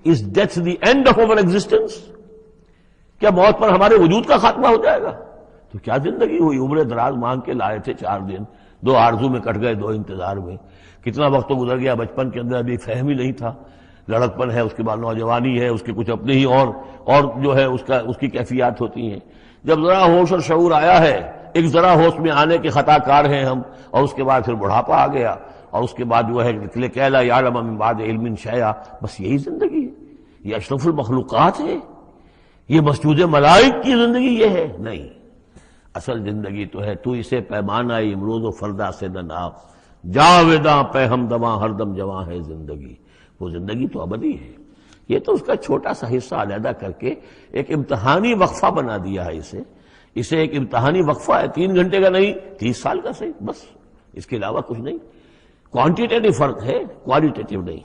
S2: Is death the end of our existence? کیا موت پر ہمارے وجود کا خاتمہ ہو جائے گا؟ تو کیا زندگی ہوئی، عمر دراز مانگ کے لائے تھے 4 دن، 2 آرزو میں کٹ گئے، 2 انتظار میں، کتنا وقت تو گزر گیا، بچپن کے اندر ابھی فہم ہی نہیں تھا، لڑکپن ہے، اس کے بعد نوجوانی ہے، اس کے کچھ اپنے ہی اور جو ہے اس کی کیفیات ہوتی ہیں۔ جب ذرا ہوش اور شعور آیا ہے، ایک ذرا ہوش میں آنے کے خطا کار ہیں ہم، اور اس کے بعد پھر بڑھاپا آ گیا، اور اس کے بعد جو ہے کہ لا یعلم من بعد علم شیئا، بس یہی زندگی ہے، یہ اشرف المخلوقات ہے، یہ مسجود ملائک کی زندگی یہ ہے؟ نہیں، اصل زندگی تو ہے تو اسے پیمانہ امروز و فردا سے نہ ناپ، جاویداں پہ ہم دواں ہر دم جواں ہے زندگی، وہ زندگی تو ابدی ہے۔ یہ تو اس کا چھوٹا سا حصہ علیحدہ کر کے ایک امتحانی وقفہ بنا دیا ہے، اسے ایک امتحانی وقفہ ہے، 3 گھنٹے کا نہیں، 30 سال کا صحیح، بس اس کے علاوہ کچھ نہیں۔ کوانٹیٹیو فرق ہے، کوالٹیٹیو نہیں۔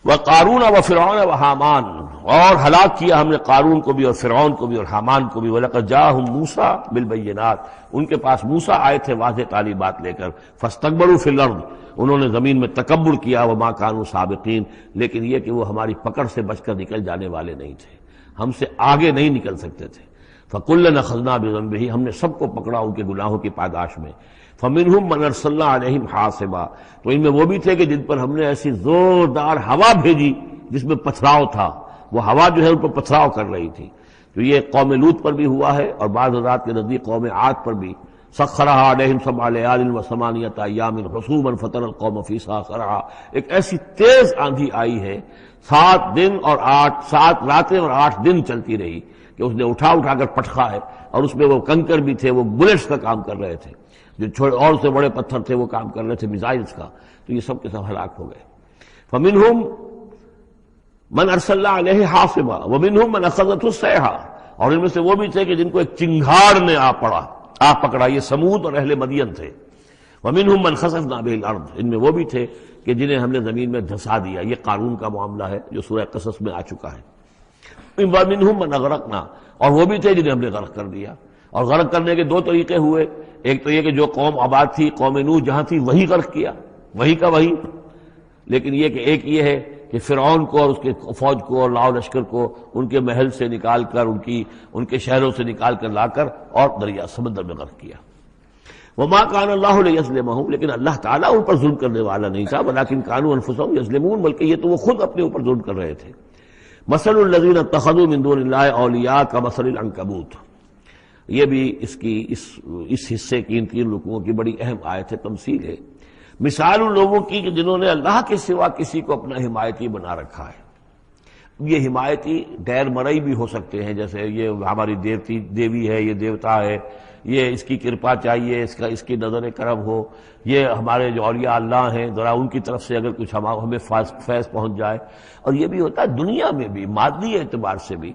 S2: وَقَارُونَ وَفِرْعَوْنَ وَحَامَانَ، اور ہلاک کیا ہم نے قارون کو بھی اور فرعون کو بھی اور حامان کو بھی۔ وَلَقَدْ جَاءَهُم مُوسَىٰ بِالْبَيِّنَاتِ، ان کے پاس موسیٰ آئے تھے واضح تعلیمات لے کر۔ فَاسْتَكْبَرُوا فِي الْأَرْضِ، انہوں نے زمین میں تکبر کیا، وَمَا كَانُوا سَابِقِينَ، لیکن یہ کہ وہ ہماری پکڑ سے بچ کر نکل جانے والے نہیں تھے، ہم سے آگے نہیں نکل سکتے تھے۔ فَكُلًّا أَخَذْنَا بِذَنبِهِ، ہم نے سب کو پکڑا ان کے گناہوں کی پاداش میں۔ فَمِنْهُمْ مَنْ أَرْسَلْنَا عَلَيْهِمْ حَاصِبًا، تو ان میں وہ بھی تھے کہ جن پر ہم نے ایسی زوردار ہوا بھیجی جس میں پتھراؤ تھا، وہ ہوا جو ہے ان پر پتھراؤ کر رہی تھی۔ تو یہ قوم لوط پر بھی ہوا ہے، اور بعض حضرات کے نزدیک قوم عاد پر بھی۔ سخرها عليهم 7 ليال و8 أيام حسوما فترى القوم فيها صرعا، ایک ایسی تیز آندھی آئی ہے، 7 راتیں اور 8 دن چلتی رہی کہ اس نے اٹھا کر پٹخا ہے، اور اس میں وہ کنکر بھی تھے، وہ بلٹس کا کام کر رہے تھے، جو اور سے بڑے پتھر تھے وہ کام کر رہے تھے، میزائلز کا، تو یہ سب کے سب ہلاک ہو گئے۔ فمنهم من ارسلنا علیہ حاصبا ومنهم من اخذته الصیحہ، اور ان میں سے وہ بھی تھے کہ جن کو ایک چنگھاڑ نے آ پڑا، آ پکڑا، یہ سمود اور اہل مدین تھے۔ وَمِنْهُمْ مَنْ خَسَفْنَا بِهِ الْأَرْضِ، ان میں وہ بھی تھے کہ جنہیں ہم نے زمین میں دھسا دیا۔ یہ قارون کا معاملہ ہے جو سورہ قصص میں آ چکا ہے۔ وَمِنْهُمْ مَنْ أَغْرَقْنَا، اور وہ بھی تھے جنہیں ہم نے غرق کر دیا۔ اور غرق کرنے کے دو طریقے ہوئے، ایک تو یہ کہ جو قوم آباد تھی، قوم نوح جہاں تھی وہی غرق کیا، وہی کا وہی۔ لیکن یہ کہ ایک یہ ہے کہ فرعون کو اور اس کے فوج کو اور لاؤ لشکر کو ان کے محل سے نکال کر، ان کے شہروں سے نکال کر لا کر اور دریا سمندر میں غرق کیا۔ وما كان الله ليظلمهم، لیکن اللہ تعالیٰ ان پر ظلم کرنے والا نہیں تھا، ولكن كانوا انفسهم يظلمون، بلکہ یہ تو وہ خود اپنے اوپر ظلم کر رہے تھے۔ مثل الذين اتخذوا من دون الله اولیاء كمثل العنكبوت، یہ بھی اس حصے کی ان تین رکوعوں کی بڑی اہم آیت ہے، تمثیل ہے۔ مثال ان لوگوں کی کہ جنہوں نے اللہ کے سوا کسی کو اپنا حمایتی بنا رکھا ہے۔ یہ حمایتی غیر مرئی بھی ہو سکتے ہیں، جیسے یہ ہماری دیوی ہے، یہ دیوتا ہے، یہ اس کی کرپا چاہیے، اس کی نظر کرم ہو، یہ ہمارے جو اولیاء اللہ ہیں ذرا ان کی طرف سے اگر کچھ ہمیں فیض پہنچ جائے۔ اور یہ بھی ہوتا ہے دنیا میں بھی، مادی اعتبار سے بھی،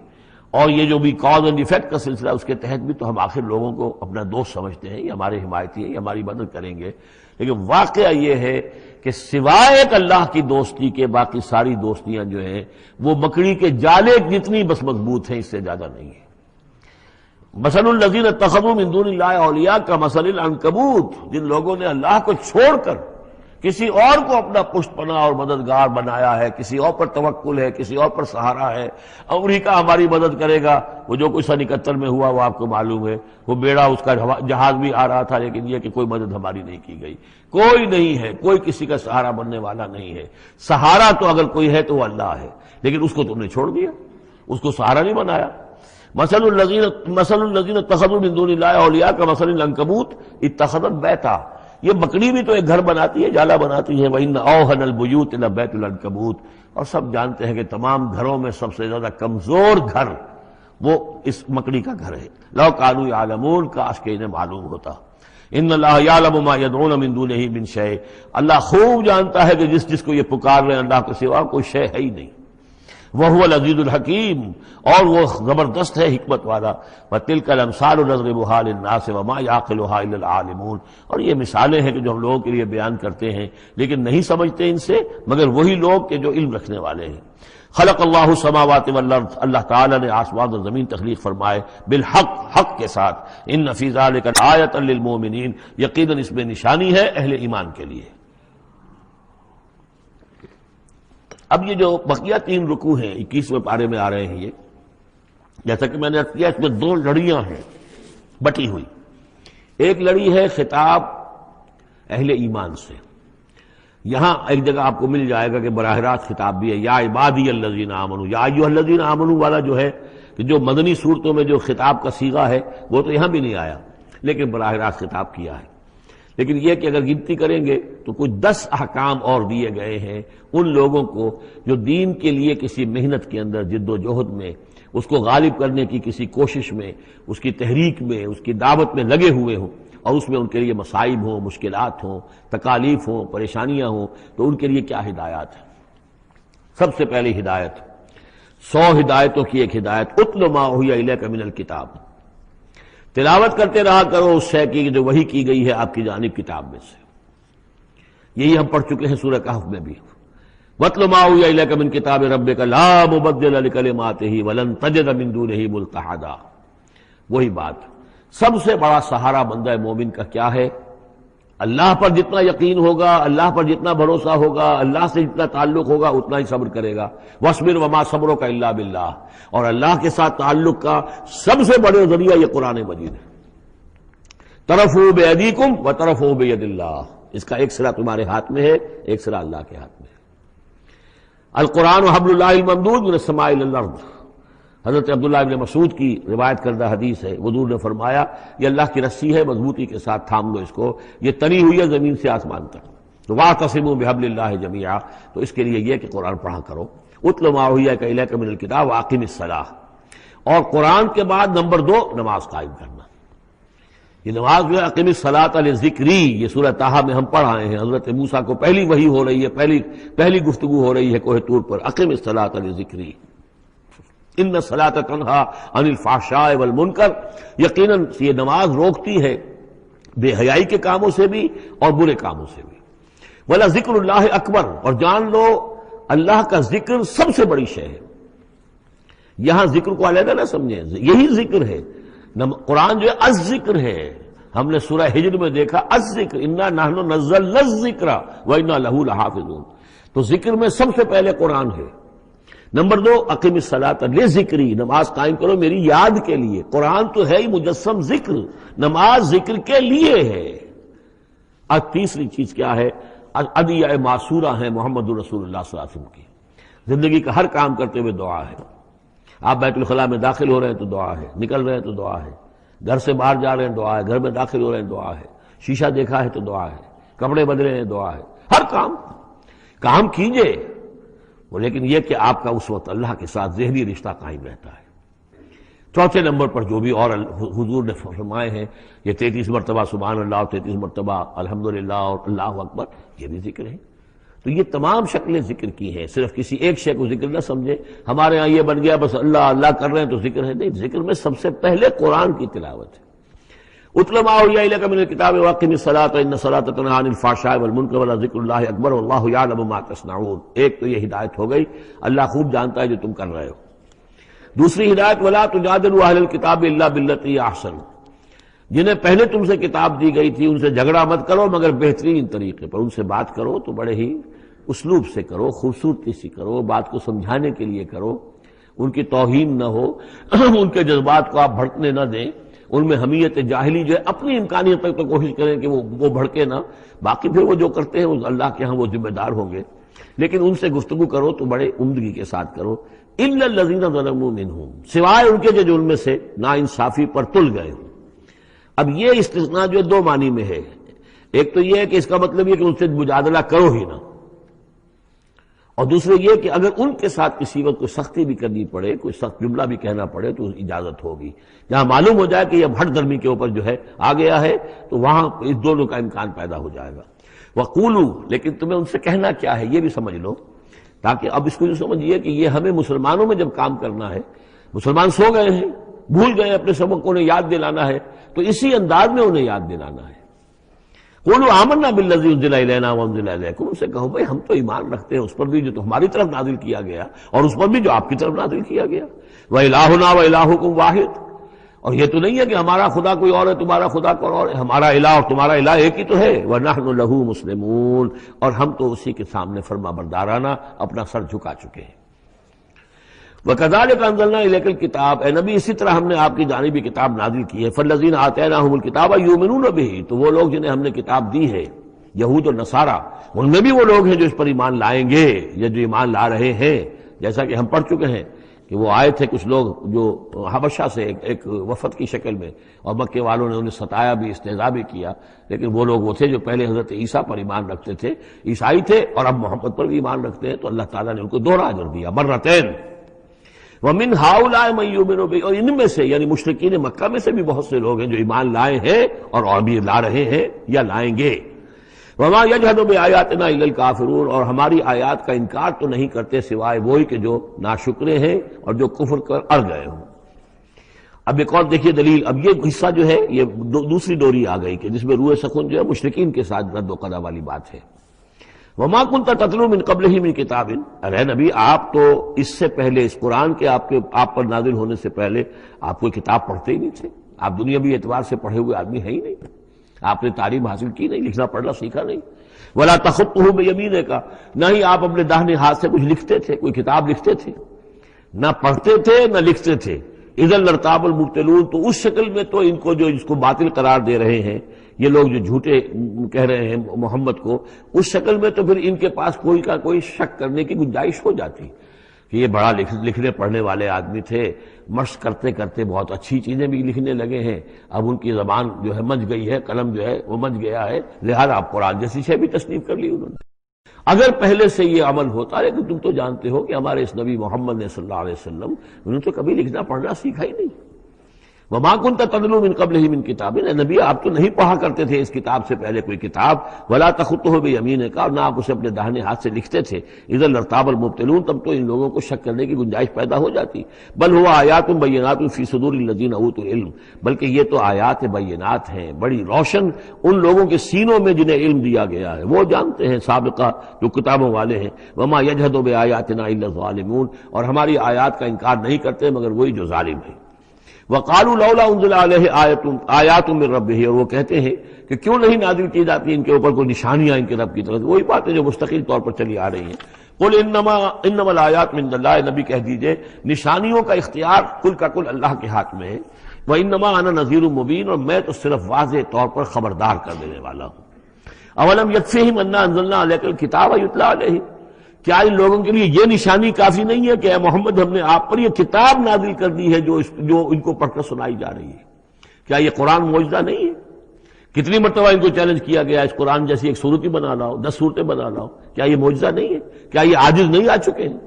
S2: اور یہ جو بھی کاز اینڈ ایفیکٹ کا سلسلہ اس کے تحت بھی تو ہم آخر لوگوں کو اپنا دوست سمجھتے ہیں، یہ ہمارے حمایتی ہے، یہ ہماری مدد کریں گے۔ لیکن واقعہ یہ ہے کہ سوائے ایک اللہ کی دوستی کے باقی ساری دوستیاں جو ہیں وہ مکڑی کے جالے جتنی بس مضبوط ہیں، اس سے زیادہ نہیں ہے۔ مثل الذین اتخذوا من دون اللہ اولیاء کمثل العنکبوت، جن لوگوں نے اللہ کو چھوڑ کر کسی اور کو اپنا پشت پناہ اور مددگار بنایا ہے، کسی اور پر توکل ہے، کسی اور پر سہارا ہے۔ امریکہ ہماری مدد کرے گا، وہ جو کچھ 71 میں ہوا وہ آپ کو معلوم ہے، وہ بیڑا اس کا جہاز بھی آ رہا تھا، لیکن یہ کہ کوئی مدد ہماری نہیں کی گئی، کوئی نہیں ہے، کوئی کسی کا سہارا بننے والا نہیں ہے۔ سہارا تو اگر کوئی ہے تو وہ اللہ ہے، لیکن اس کو تم نے چھوڑ دیا، اس کو سہارا نہیں بنایا۔ مثل الذین اتخذوا من دون اللہ اولیاء کمثل العنکبوت اتخذت بیتا، یہ مکڑی بھی تو ایک گھر بناتی ہے، جالا بناتی ہے۔ وَإِنَّ أَوْهَنَ الْبُيُوتِ لَبَيْتُ الْعَنكَبُوتِ، اور سب جانتے ہیں کہ تمام گھروں میں سب سے زیادہ کمزور گھر وہ اس مکڑی کا گھر ہے۔ لَوْ كَانُوا يَعْلَمُونَ، کاش کہ انہیں معلوم ہوتا۔ إِنَّ اللَّهَ يَعْلَمُ مَا يَدْعُونَ مِن دُونِهِ مِن شَيْءٍ، اللہ خوب جانتا ہے کہ جس کو یہ پکار رہے ہیں اللہ کے سوا کوئی شے ہے ہی نہیں۔ وَهُوَ الْعَزِيزُ الْحَكِيمُ، اور وہ زبردست ہے حکمت والا۔ وَتِلْكَ الْأَمْثَالُ نَضْرِبُهَا لِلنَّاسِ وَمَا يَعْقِلُهَا إِلَّا الْعَالِمُونَ، اور یہ مثالیں ہیں کہ جو ہم لوگوں کے لیے بیان کرتے ہیں لیکن نہیں سمجھتے ان سے مگر وہی لوگ کہ جو علم رکھنے والے ہیں۔ خلق اللہ السماوات والارض، اللہ تعالیٰ نے آسمان اور زمین تخلیق فرمائے، بالحق، حق کے ساتھ۔ ان فی ذلک آیۃ للمؤمنین، یقیناً اس میں نشانی ہے اہل ایمان کے لیے۔ اب یہ جو بقیہ تین رکوع ہیں 21ویں پارے میں آ رہے ہیں، یہ جیسا کہ میں نے عرض کیا اس میں دو لڑیاں ہیں بٹی ہوئی۔ ایک لڑی ہے خطاب اہل ایمان سے، یہاں ایک جگہ آپ کو مل جائے گا کہ براہ راست خطاب بھی ہے، یا عبادی الذین آمنوا، یا ایھا الذین آمنوا والا جو ہے کہ جو مدنی صورتوں میں جو خطاب کا صیغہ ہے وہ تو یہاں بھی نہیں آیا، لیکن براہ راست خطاب کیا ہے۔ لیکن یہ کہ اگر گنتی کریں گے تو کچھ 10 احکام اور دیے گئے ہیں ان لوگوں کو جو دین کے لیے کسی محنت کے اندر جد و جہد میں، اس کو غالب کرنے کی کسی کوشش میں، اس کی تحریک میں، اس کی دعوت میں لگے ہوئے ہوں، اور اس میں ان کے لیے مصائب ہوں، مشکلات ہوں، تکالیف ہوں، پریشانیاں ہوں، تو ان کے لیے کیا ہدایات ہے۔ سب سے پہلی ہدایت 100 ہدایتوں کی ایک ہدایت، اتل ما اوحی الیک من الکتاب، تلاوت کرتے رہا کرو اس شے کی جو وحی کی گئی ہے آپ کی جانب کتاب میں سے۔ یہی ہم پڑھ چکے ہیں سورہ کہف میں بھی، وَاتْلُ مَا أُوحِیَ إِلَيْکَ مِن کِتَابِ رَبِّکَ لَا مُبَدِّلَ لِکَلِمَاتِهِ وَلَن تَجِدَ مِن دُونِهِ مُلْتَحَدًا۔ وہی بات، سب سے بڑا سہارا بندہ مومن کا کیا ہے؟ اللہ پر جتنا یقین ہوگا، اللہ پر جتنا بھروسہ ہوگا، اللہ سے جتنا تعلق ہوگا اتنا ہی صبر کرے گا۔ وَاصْبِرْ وَمَا صَبْرُكَ إِلَّا بِاللَّهِ، اور اللہ کے ساتھ تعلق کا سب سے بڑے ذریعہ یہ قرآن مجید ہے۔ طرفوا بِأَيْدِيكُمْ وَطَرَفُوا بِيَدِ اللَّهِ، اس کا ایک سرا تمہارے ہاتھ میں ہے، ایک سرا اللہ کے ہاتھ میں ہے۔ القرآن حبل اللہ الممدود من السماء إلى الأرض، حضرت عبداللہ ابن مسعود کی روایت کردہ حدیث ہے، حضور نے فرمایا یہ اللہ کی رسی ہے، مضبوطی کے ساتھ تھام لو اس کو، یہ تنی ہوئی ہے زمین سے آسمان تک۔ تو واعتصموا بحبل اللہ جميعا، تو اس کے لیے یہ کہ قرآن پڑھا کرو۔ اتل ما اوحی الیک من الکتاب واقم الصلاۃ، اور قرآن کے بعد نمبر 2 نماز قائم کرنا۔ یہ نماز جو ہے اقم الصلاۃ لذکری، یہ سورہ طٰہٰ میں ہم پڑھ آئے ہیں، حضرت موسیٰ کو پہلی وحی ہو رہی ہے، پہلی گفتگو ہو رہی ہے کوہ طور پر، اقم الصلاۃ لذکری۔ ان الصلاۃ تنہا عن الفحشاء والمنکر، یقیناً یہ نماز روکتی ہے بے حیائی کے کاموں سے بھی اور برے کاموں سے بھی۔ ولا ذکر اللہ اکبر، اور جان لو اللہ کا ذکر سب سے بڑی شے ہے۔ یہاں ذکر کو علیحدہ نہ سمجھیں، یہی ذکر ہے۔ قرآن جو ہے الذکر ہے، ہم نے سورہ ہجر میں دیکھا الذکر انا نحن نزلنا الذکر وانا لہ لحافظون، تو ذکر میں سب سے پہلے قرآن ہے۔ نمبر 2 اقم الصلاۃ لذکری، نماز قائم کرو میری یاد کے لیے۔ قرآن تو ہے ہی مجسم ذکر، نماز ذکر کے لیے ہے۔ اور تیسری چیز کیا ہے؟ ادعیہ معصورہ ہیں محمد رسول اللہ صلی اللہ علیہ وسلم کی، زندگی کا ہر کام کرتے ہوئے دعا ہے۔ آپ بیت الخلاء میں داخل ہو رہے ہیں تو دعا ہے، نکل رہے ہیں تو دعا ہے، گھر سے باہر جا رہے ہیں دعا ہے، گھر میں داخل ہو رہے ہیں دعا ہے، شیشہ دیکھا ہے تو دعا ہے، کپڑے بدلے ہیں دعا ہے، ہر کام کیجئے وہ، لیکن یہ کہ آپ کا اس وقت اللہ کے ساتھ ذہنی رشتہ قائم رہتا ہے۔ چوتھے نمبر پر جو بھی اور حضور نے فرمائے ہیں، یہ 33 مرتبہ سبحان اللہ اور 33 مرتبہ الحمدللہ اور اللہ اکبر، یہ بھی ذکر ہے۔ تو یہ تمام شکلیں ذکر کی ہیں، صرف کسی ایک شے کو ذکر نہ سمجھے۔ ہمارے ہاں یہ بن گیا بس اللہ اللہ کر رہے ہیں تو ذکر ہے، نہیں، ذکر میں سب سے پہلے قرآن کی تلاوت ہے۔ اتل ما اوحی الیک من الکتاب واقم الصلاۃ ان الصلاۃ تنہی عن الفحشاء والمنکر ولذکر اللہ اکبر واللہ یعلم ما تصنعون۔ ایک تو یہ ہدایت ہو گئی، اللہ خوب جانتا ہے جو تم کر رہے ہو۔ دوسری ہدایت ولا تجادلوا اہل الکتاب الا باللتی ہی احسن، جنہیں پہلے تم سے کتاب دی گئی تھی ان سے جھگڑا مت کرو مگر بہترین طریقے پر، ان سے بات کرو تو بڑے ہی اسلوب سے کرو، خوبصورتی سے کرو، بات کو سمجھانے کے لیے کرو، ان کی توہین نہ ہو، ان کے جذبات کو آپ بھڑکنے نہ دیں، ان میں حمیت جاہلی جو ہے اپنی امکانیت تک تو کوشش کریں کہ وہ بھڑکے نہ، باقی پھر وہ جو کرتے ہیں وہ اللہ کے ہاں وہ ذمہ دار ہوں گے، لیکن ان سے گفتگو کرو تو بڑے عمدگی کے ساتھ کرو۔ الا الذین ظلموا منہم، سوائے ان کے جو ان میں سے نا انصافی پر تل گئے ہوں۔ اب یہ استثناء جو 2 معنی میں ہے، ایک تو یہ ہے کہ اس کا مطلب یہ کہ ان سے مجادلہ کرو ہی نہ، اور دوسرے یہ کہ اگر ان کے ساتھ کسی وقت کوئی سختی بھی کرنی پڑے، کوئی سخت جملہ بھی کہنا پڑے تو اجازت ہوگی، جہاں معلوم ہو جائے کہ یہ ہٹ درمی کے اوپر جو ہے آ گیا ہے تو وہاں اس دونوں کا امکان پیدا ہو جائے گا۔ وَقُولُوا، لیکن تمہیں ان سے کہنا کیا ہے یہ بھی سمجھ لو، تاکہ اب اس کو جو سمجھیے کہ یہ ہمیں مسلمانوں میں جب کام کرنا ہے، مسلمان سو گئے ہیں، بھول گئے اپنے سبق کو، انہیں یاد دلانا ہے تو اسی انداز میں انہیں یاد دلانا ہے۔ قولوا آمنا بالذی انزل الینا وانزل الیکم، ان سے کہو بھائی ہم تو ایمان رکھتے ہیں اس پر بھی جو تمہاری طرف نازل کیا گیا اور اس پر بھی جو آپ کی طرف نازل کیا گیا۔ وَإِلَٰهُنَا وَإِلَٰهُكُمْ وَاحِدٌ، اور یہ تو نہیں ہے کہ ہمارا خدا کوئی اور ہے تمہارا خدا کوئی اور ہے، ہمارا الہ اور تمہارا الہ ایک ہی تو ہے۔ وَنَحْنُ لَهُ مُسْلِمُونَ، اور ہم تو اسی کے سامنے فرما بردارانہ اپنا سر جھکا چکے ہیں۔ وَكَذَلِكَ أَنزَلْنَا إِلَيْكَ الْكِتَابَ، اے نبی اسی طرح ہم نے آپ کی جانب بھی کتاب نازل کی ہے۔ فَالَّذِينَ آتَيْنَاهُمُ الْكِتَابَ يُؤْمِنُونَ بِهِ، تو وہ لوگ جنہیں ہم نے کتاب دی ہے، یہود اور نصارہ، ان میں بھی وہ لوگ ہیں جو اس پر ایمان لائیں گے یا جو ایمان لا رہے ہیں، جیسا کہ ہم پڑھ چکے ہیں کہ وہ آئے تھے کچھ لوگ جو حبشہ سے ایک وفد کی شکل میں، اور مکے والوں نے انہیں ستایا بھی، استہزاء بھی کیا، لیکن وہ لوگ وہ تھے جو پہلے حضرت عیسیٰ پر ایمان رکھتے تھے، عیسائی تھے، اور اب محمد پر بھی ایمان رکھتے ہیں، تو اللہ تعالیٰ نے ان کو 2 اجر دیا، مرتين۔ وَمِنْ هَؤُلَاءِ مَن يُؤْمِنُ بِهِ، اور ان میں سے یعنی مشرکین مکہ میں سے بھی بہت سے لوگ ہیں جو ایمان لائے ہیں اور ابھی لا رہے ہیں یا لائیں گے۔ وَمَا يَجْحَدُ بِآيَاتِنَا إِلَّا الْكَافِرُونَ، اور ہماری آیات کا انکار تو نہیں کرتے سوائے وہی کہ جو ناشکرے ہیں اور جو کفر کر اڑ گئے ہوں۔ اب ایک اور دیکھیے دلیل، اب یہ حصہ جو ہے یہ دوسری ڈوری آ گئی کہ جس میں روح سخن جو ہے مشرکین کے ساتھ رد و قضا والی بات ہے۔ وَمَا كُنْتَ تَتْلُو مِن قَبْلِهِ مِن كِتَابٍ، ارے نبی آپ تو اس سے پہلے، اس قرآن کے آپ پر نازل ہونے سے پہلے آپ کوئی کتاب پڑھتے ہی نہیں تھے، آپ دنیاوی اعتبار سے پڑھے ہوئے آدمی ہیں ہی نہیں، آپ نے تعلیم حاصل کی نہیں، لکھنا پڑھنا سیکھا نہیں۔ وَلَا تَخُطُّهُ بِيَمِينِكَ، نہ ہی آپ اپنے داہنے ہاتھ سے کچھ لکھتے تھے، کوئی کتاب لکھتے تھے، نہ پڑھتے تھے نہ لکھتے تھے۔ اِذًا لَارْتَابَ الْمُبْطِلُونَ، تو اس شکل میں تو ان کو جو اس کو باطل قرار دے رہے ہیں یہ لوگ جو جھوٹے کہہ رہے ہیں محمد کو، اس شکل میں تو پھر ان کے پاس کوئی کا کوئی شک کرنے کی گنجائش ہو جاتی کہ یہ بڑا لکھنے پڑھنے والے آدمی تھے، مشق کرتے کرتے بہت اچھی چیزیں بھی لکھنے لگے ہیں، اب ان کی زبان جو ہے مچ گئی ہے، قلم جو ہے وہ مچ گیا ہے، لہذا اب قرآن جیسی شے بھی تصنیف کر لی انہوں نے۔ اگر پہلے سے یہ عمل ہوتا، لیکن تم تو جانتے ہو کہ ہمارے اس نبی محمد نے صلی اللہ علیہ وسلم انہوں نے تو کبھی لکھنا پڑھنا سیکھا ہی نہیں۔ وما كنت تتلو من قبله من کتاب، اے نبی آپ تو نہیں پڑھا کرتے تھے اس کتاب سے پہلے کوئی کتاب، ولا تخطه بيمينك، اور نہ آپ اسے اپنے داہنے ہاتھ سے لکھتے تھے، اذا لارتاب المبطلون، تب تو ان لوگوں کو شک کرنے کی گنجائش پیدا ہو جاتی۔ بل هو آیات بینات فی صدور الذین اوتوا العلم، بلکہ یہ تو آیات بینات ہیں بڑی روشن ان لوگوں کے سینوں میں جنہیں علم دیا گیا ہے، وہ جانتے ہیں سابقہ جو کتابوں والے ہیں۔ وما یجحد بآیاتنا الا الظالمون، اور ہماری آیات کا انکار نہیں کرتے مگر وہی جو ظالم ہیں۔ وقالوا لولا انزل علیہ آیات من ربہ، اور وہ کہتے ہیں کہ کیوں نہیں نازل کی جاتی ان کے اوپر کوئی نشانیاں ان کے رب کی طرف سے، وہی باتیں جو مستقل طور پر چلی آ رہی ہیں۔ قل انما الآیات من اللہ، نبی کہہ دیجئے نشانیوں کا اختیار کل کا کل اللہ کے ہاتھ میں ہے۔ وانما انا نذیر مبین، اور میں تو صرف واضح طور پر خبردار کر دینے والا ہوں۔ اولم یکفیہم انا انزلنا علیک الکتاب یتلی علیہم، کیا ان لوگوں کے لیے یہ نشانی کافی نہیں ہے کہ اے محمد ہم نے آپ پر یہ کتاب نازل کر دی ہے جو ان کو پڑھ کر سنائی جا رہی ہے؟ کیا یہ قرآن معجزہ نہیں ہے؟ کتنی مرتبہ ان کو چیلنج کیا گیا اس قرآن جیسی ایک صورت ہی بنا لاؤ، 10 صورتیں بنا لاؤ، کیا یہ معجزہ نہیں ہے؟ کیا یہ عاجز نہیں آ چکے ہیں؟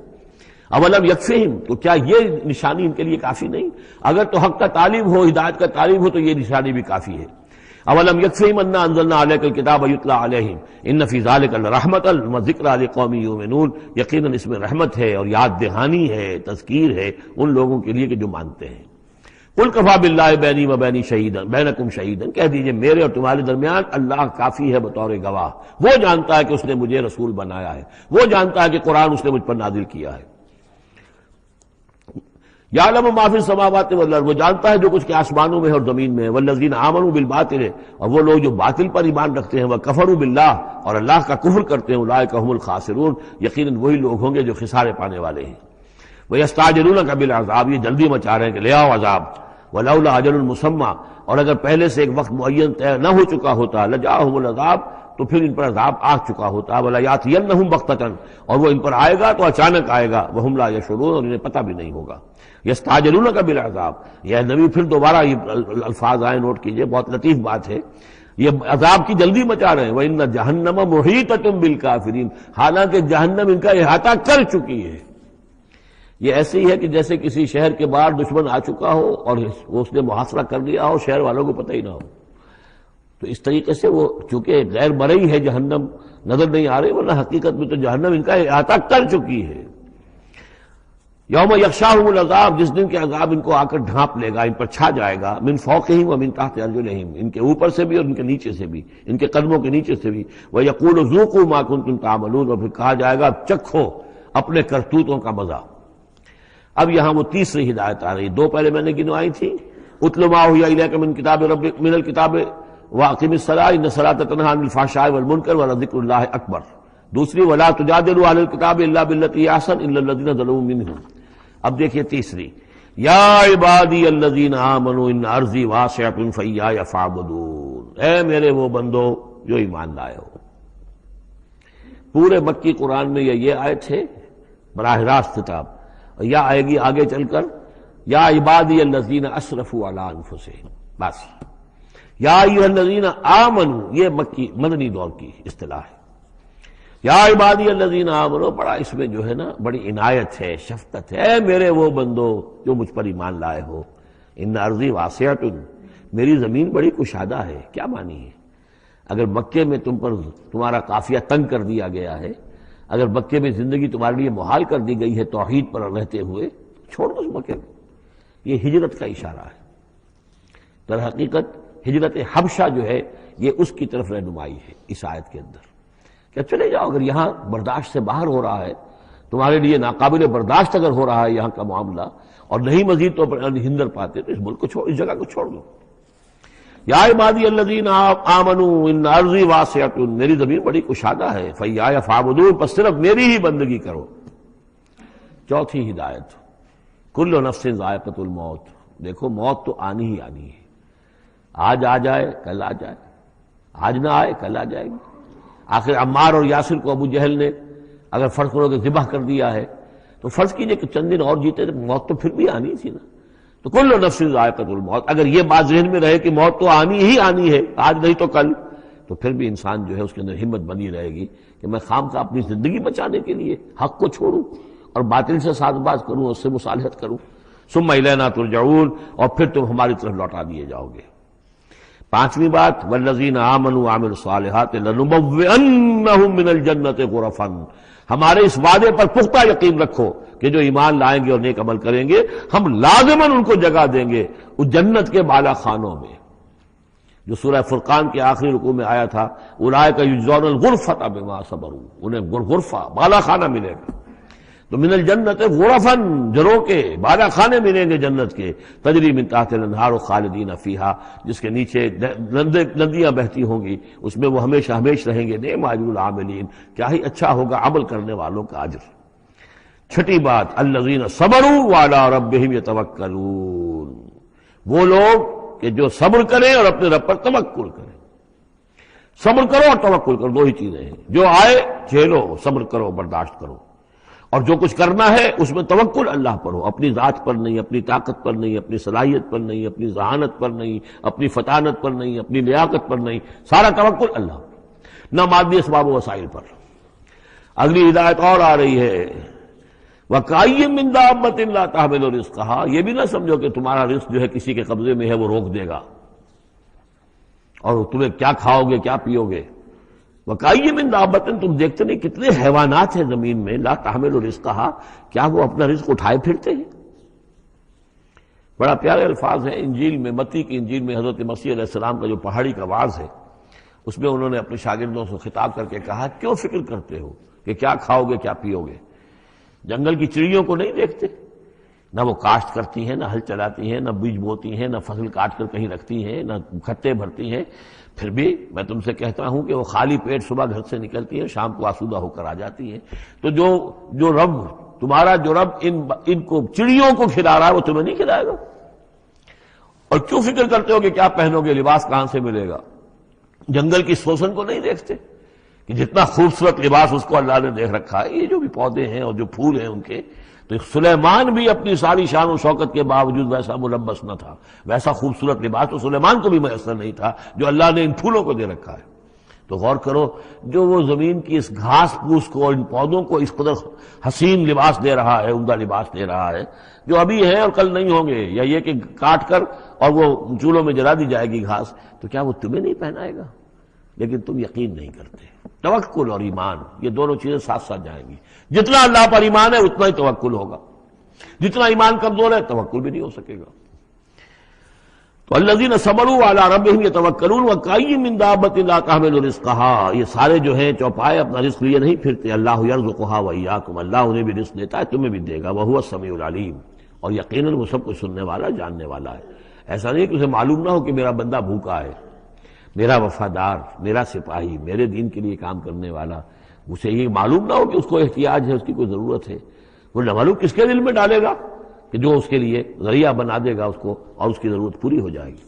S2: اولم یکفیہم، تو کیا یہ نشانی ان کے لیے کافی نہیں؟ اگر تو حق کا طالب ہو، ہدایت کا طالب ہو، تو یہ نشانی بھی کافی ہے۔ اولم یکفیہم انا انزلنا علیک الکتاب یتلی علیہم ان فی ذلک لرحمۃ وذکری لقوم یؤمنون، یقیناً اس میں رحمت ہے اور یاد دہانی ہے، تذکیر ہے ان لوگوں کے لیے کہ جو مانتے ہیں۔ قل کفی باللہ بینی و بین شہیدا بینکم شہیدا، کہہ دیجئے میرے اور تمہارے درمیان اللہ کافی ہے بطور گواہ، وہ جانتا ہے کہ اس نے مجھے رسول بنایا ہے، وہ جانتا ہے کہ قرآن اس نے مجھ پر نازل کیا ہے۔ یعلم ما فی السماوات والارض، وہ جانتا ہے جو کچھ کے آسمانوں میں اور زمین میں ہے۔ والذین آمنوا بالباطل، اور وہ لوگ جو باطل پر ایمان رکھتے ہیں، وکفروا باللہ، اور اللہ کا کفر کرتے ہیں، اولئک هم الخاسرون، یقیناً وہی لوگ ہوں گے جو خسارے پانے والے ہیں۔ ویستعجلونک بالعذاب، یہ جلدی مچا رہے ہیں کہ لے آؤ عذاب۔ ولولا اجل مسمى، اور اگر پہلے سے ایک وقت معین طے نہ ہو چکا ہوتا، لجاءهم العذاب، تو پھر ان پر عذاب آ چکا ہوتا۔ ولیاتینہم بغتۃ، اور وہ ان پر آئے گا تو اچانک آئے گا، وہم لا یشعرون، اور انہیں پتہ بھی نہیں ہوگا۔ یستعجلونک بالعذاب، یہ نبی پھر دوبارہ یہ الفاظ آئے، نوٹ کیجئے، بہت لطیف بات ہے، یہ عذاب کی جلدی مچا رہے ہیں۔ وَإِنَّ جَهَنَّمَ مُحِيطَةٌ بِالْكَافِرِينَ، حالانکہ جہنم ان کا احاطہ کر چکی ہے۔ یہ ایسے ہی ہے کہ جیسے کسی شہر کے باہر دشمن آ چکا ہو اور اس نے محاصرہ کر لیا ہو، شہر والوں کو پتہ ہی نہ ہو۔ تو اس طریقے سے وہ چونکہ غیر مرئی ہے، جہنم نظر نہیں آ رہی، ورنہ حقیقت میں تو جہنم ان کا احاطہ کر چکی ہے۔ یوم یغشاہم العذاب، جس دن کے عذاب ان کو آ کر ڈھانپ لے گا، ان پر چھا جائے گا، من فوقہم ومن تحت ارجلہم، ان کے اوپر سے بھی اور ان کے نیچے سے بھی، ان کے قدموں کے نیچے سے بھی۔ ویقول ذوقوا ما کنتم تعملون، اور پھر کہا جائے گا چکھو اپنے کرتوتوں کا مزہ۔ اب یہاں وہ تیسری ہدایت آ رہی، دو پہلے میں نے گنوائی تھی، اتل ما اوحی الیک من کتاب ربک من الکتاب واقم الصلاۃ ان الصلاۃ تنہی عن الفحشاء والمنکر ولذکر اللہ اکبر۔ دوسری ولا تجادلوا اہل الکتاب الا بالتی ہی احسن الا الذین ظلموا منہم۔ اب دیکھیے تیسری، یا عبادی الذین آمنوا ان ارضی واسعۃ فایای فاعبدون، اے میرے وہ بندو جو ایمان لائے ہو۔ پورے مکی قرآن میں یہ آیت ہے براہ راست خطاب، اور یا آئے گی آگے چل کر یا عبادی الذین اسرفوا علی انفسہم، بس یا ایھا الذین آمنوا، یہ مکی مدنی دور کی اصطلاح ہے۔ یا عبادی الذین آمنوا، بڑا اس میں جو ہے نا بڑی عنایت ہے، شفقت ہے، اے میرے وہ بندو جو مجھ پر ایمان لائے ہو۔ ان ارضی واسعۃ، میری زمین بڑی کشادہ ہے، کیا معنی ہے؟ اگر مکے میں تم پر تمہارا قافیہ تنگ کر دیا گیا ہے، اگر مکے میں زندگی تمہارے لیے محال کر دی گئی ہے توحید پر رہتے ہوئے، چھوڑ دو اس مکے کو۔ یہ ہجرت کا اشارہ ہے، در حقیقت ہجرت حبشہ جو ہے یہ اس کی طرف رہنمائی ہے اس آیت کے اندر، کہ چلے جاؤ، اگر یہاں برداشت سے باہر ہو رہا ہے، تمہارے لیے ناقابل برداشت اگر ہو رہا ہے یہاں کا معاملہ، اور نہیں مزید تو ہندر پاتے، تو اس ملک کو چھوڑ، اس جگہ کو چھوڑ دو۔ یا عبادی الذین آمنوا ان ارضی واسعۃ، میری زمین بڑی کشادہ ہے، فایای فاعبدون، بس صرف میری ہی بندگی کرو۔ چوتھی ہدایت، کل نفس ذائقۃ الموت، دیکھو موت تو آنی ہی آنی ہے، آج آ جائے کل آ جائے، آج نہ آئے کل آ جائے گی۔ آخر عمار اور یاسر کو ابو جہل نے اگر فرض کرو کہ ذبح کر دیا ہے، تو فرض کیجئے کہ چند دن اور جیتے تو موت تو پھر بھی آنی تھی نا۔ تو کل نفس ذائقۃ الموت، اگر یہ بات ذہن میں رہے کہ موت تو آنی ہی آنی ہے، آج نہیں تو کل، تو پھر بھی انسان جو ہے اس کے اندر ہمت بنی رہے گی کہ میں خام کا اپنی زندگی بچانے کے لیے حق کو چھوڑوں اور باطل سے ساز باز کروں، اس سے مصالحت کروں۔ ثم الینا ترجعون، اور پھر تم ہماری طرف لوٹا دیے جاؤ گے۔ پانچویں بات، والذین آمنوا وعملوا الصالحات لنبوئنہم من الجنۃ غرفا، ہمارے اس وعدے پر پختہ یقین رکھو کہ جو ایمان لائیں گے اور نیک عمل کریں گے ہم لازماً ان کو جگہ دیں گے اس جنت کے بالا خانوں میں، جو سورہ فرقان کے آخری رکوع میں آیا تھا، اولئک یجزون الغرفۃ بما صبروا، انہیں غرفہ بالا خانہ ملے گا۔ تو من الجنت غرفاً، جروں کے بالا خانے ملیں گے جنت کے، تجری من تحت الانہار خالدین فیہا، جس کے نیچے ندیاں بہتی ہوں گی، اس میں وہ ہمیشہ ہمیشہ رہیں گے۔ نعم اجر العاملین، کیا ہی اچھا ہوگا عمل کرنے والوں کا اجر۔ چھٹی بات، الذین صبروا وعلی ربہم یتوکلون، وہ لوگ کہ جو صبر کریں اور اپنے رب پر توکل کریں۔ صبر کرو اور توکل کرو، دو ہی چیزیں ہیں، جو آئے جھیلو، صبر کرو، برداشت کرو، اور جو کچھ کرنا ہے اس میں توکل اللہ پر ہو، اپنی ذات پر نہیں، اپنی طاقت پر نہیں، اپنی صلاحیت پر نہیں، اپنی ذہانت پر نہیں، اپنی فطانت پر نہیں، اپنی لیاقت پر نہیں، سارا توکل اللہ، نہ مادی اسباب و وسائل پر۔ اگلی ہدایت اور آ رہی ہے، وَكَأَيٍّ مِّن دَابَّةٍ لَّا تَحْمِلُ رِزْقَهَا، یہ بھی نہ سمجھو کہ تمہارا رزق جو ہے کسی کے قبضے میں ہے وہ روک دے گا، اور تمہیں کیا کھاؤ گے کیا پیو گے۔ وَكَأَيٍّ مِّن دَابَّةٍ، تم دیکھتے نہیں کتنے حیوانات ہیں زمین میں، لا تحمل رزقها، کیا وہ اپنا رزق اٹھائے پھرتے ہیں؟ بڑا پیارے الفاظ ہیں انجیل میں، متی کی انجیل میں حضرت مسیح علیہ السلام کا جو پہاڑی کا واعظ ہے، اس میں انہوں نے اپنے شاگردوں سے خطاب کر کے کہا، کیوں فکر کرتے ہو کہ کیا کھاؤ گے کیا پیو گے؟ جنگل کی چڑیوں کو نہیں دیکھتے؟ نہ وہ کاشت کرتی ہیں، نہ ہل چلاتی ہیں، نہ بیج بوتی ہیں، نہ فصل کاٹ کر کہیں رکھتی ہیں، نہ کھٹے بھرتی ہیں، پھر بھی میں تم سے کہتا ہوں کہ وہ خالی پیٹ صبح گھر سے نکلتی ہیں، شام کو آسودہ ہو کر آ جاتی ہیں۔ تو جو رب تمہارا جو رب ان کو چڑیوں کو کھلا رہا ہے وہ تمہیں نہیں کھلائے گا؟ اور کیوں فکر کرتے ہو کہ کیا پہنو گے، لباس کہاں سے ملے گا؟ جنگل کی سوسن کو نہیں دیکھتے کہ جتنا خوبصورت لباس اس کو اللہ نے دیکھ رکھا ہے، یہ جو بھی پودے ہیں اور جو پھول ہیں ان کے، تو سلیمان بھی اپنی ساری شان و شوکت کے باوجود ویسا ملبس نہ تھا، ویسا خوبصورت لباس تو سلیمان کو بھی میسر نہیں تھا جو اللہ نے ان پھولوں کو دے رکھا ہے۔ تو غور کرو، جو وہ زمین کی اس گھاس پھوس کو، ان پودوں کو اس قدر حسین لباس دے رہا ہے، عمدہ لباس دے رہا ہے، جو ابھی ہیں اور کل نہیں ہوں گے، یا یہ کہ کاٹ کر اور وہ چولہوں میں جلا دی جائے گی گھاس، تو کیا وہ تمہیں نہیں پہنائے گا؟ لیکن تم یقین نہیں کرتے۔ توکل اور ایمان، یہ دونوں چیزیں ساتھ ساتھ جائیں گی۔ جتنا اللہ پر ایمان ہے اتنا ہی توکل ہوگا، جتنا ایمان کمزور ہے توکل بھی نہیں ہو سکے گا۔ تو الذین صبروا علی ربہم یتوکلون وکأی من دابۃ لا تحمل رزقها، یہ سارے جو ہیں چوپائے اپنا رزق لیے نہیں پھرتے، اللہ یرزقها وایاکم، اللہ انہیں بھی رزق دیتا ہے تمہیں بھی دے گا، وہو السمیع العلیم، اور یقیناً وہ سب کچھ سننے والا جاننے والا ہے۔ ایسا نہیں کہ اسے معلوم نہ ہو کہ میرا بندہ بھوکا ہے، میرا وفادار، میرا سپاہی، میرے دین کے لیے کام کرنے والا، اسے یہ معلوم نہ ہو کہ اس کو احتیاج ہے، اس کی کوئی ضرورت ہے، وہ نہ معلوم کس کے دل میں ڈالے گا کہ جو اس کے لیے ذریعہ بنا دے گا اس کو، اور اس کی ضرورت پوری ہو جائے گی۔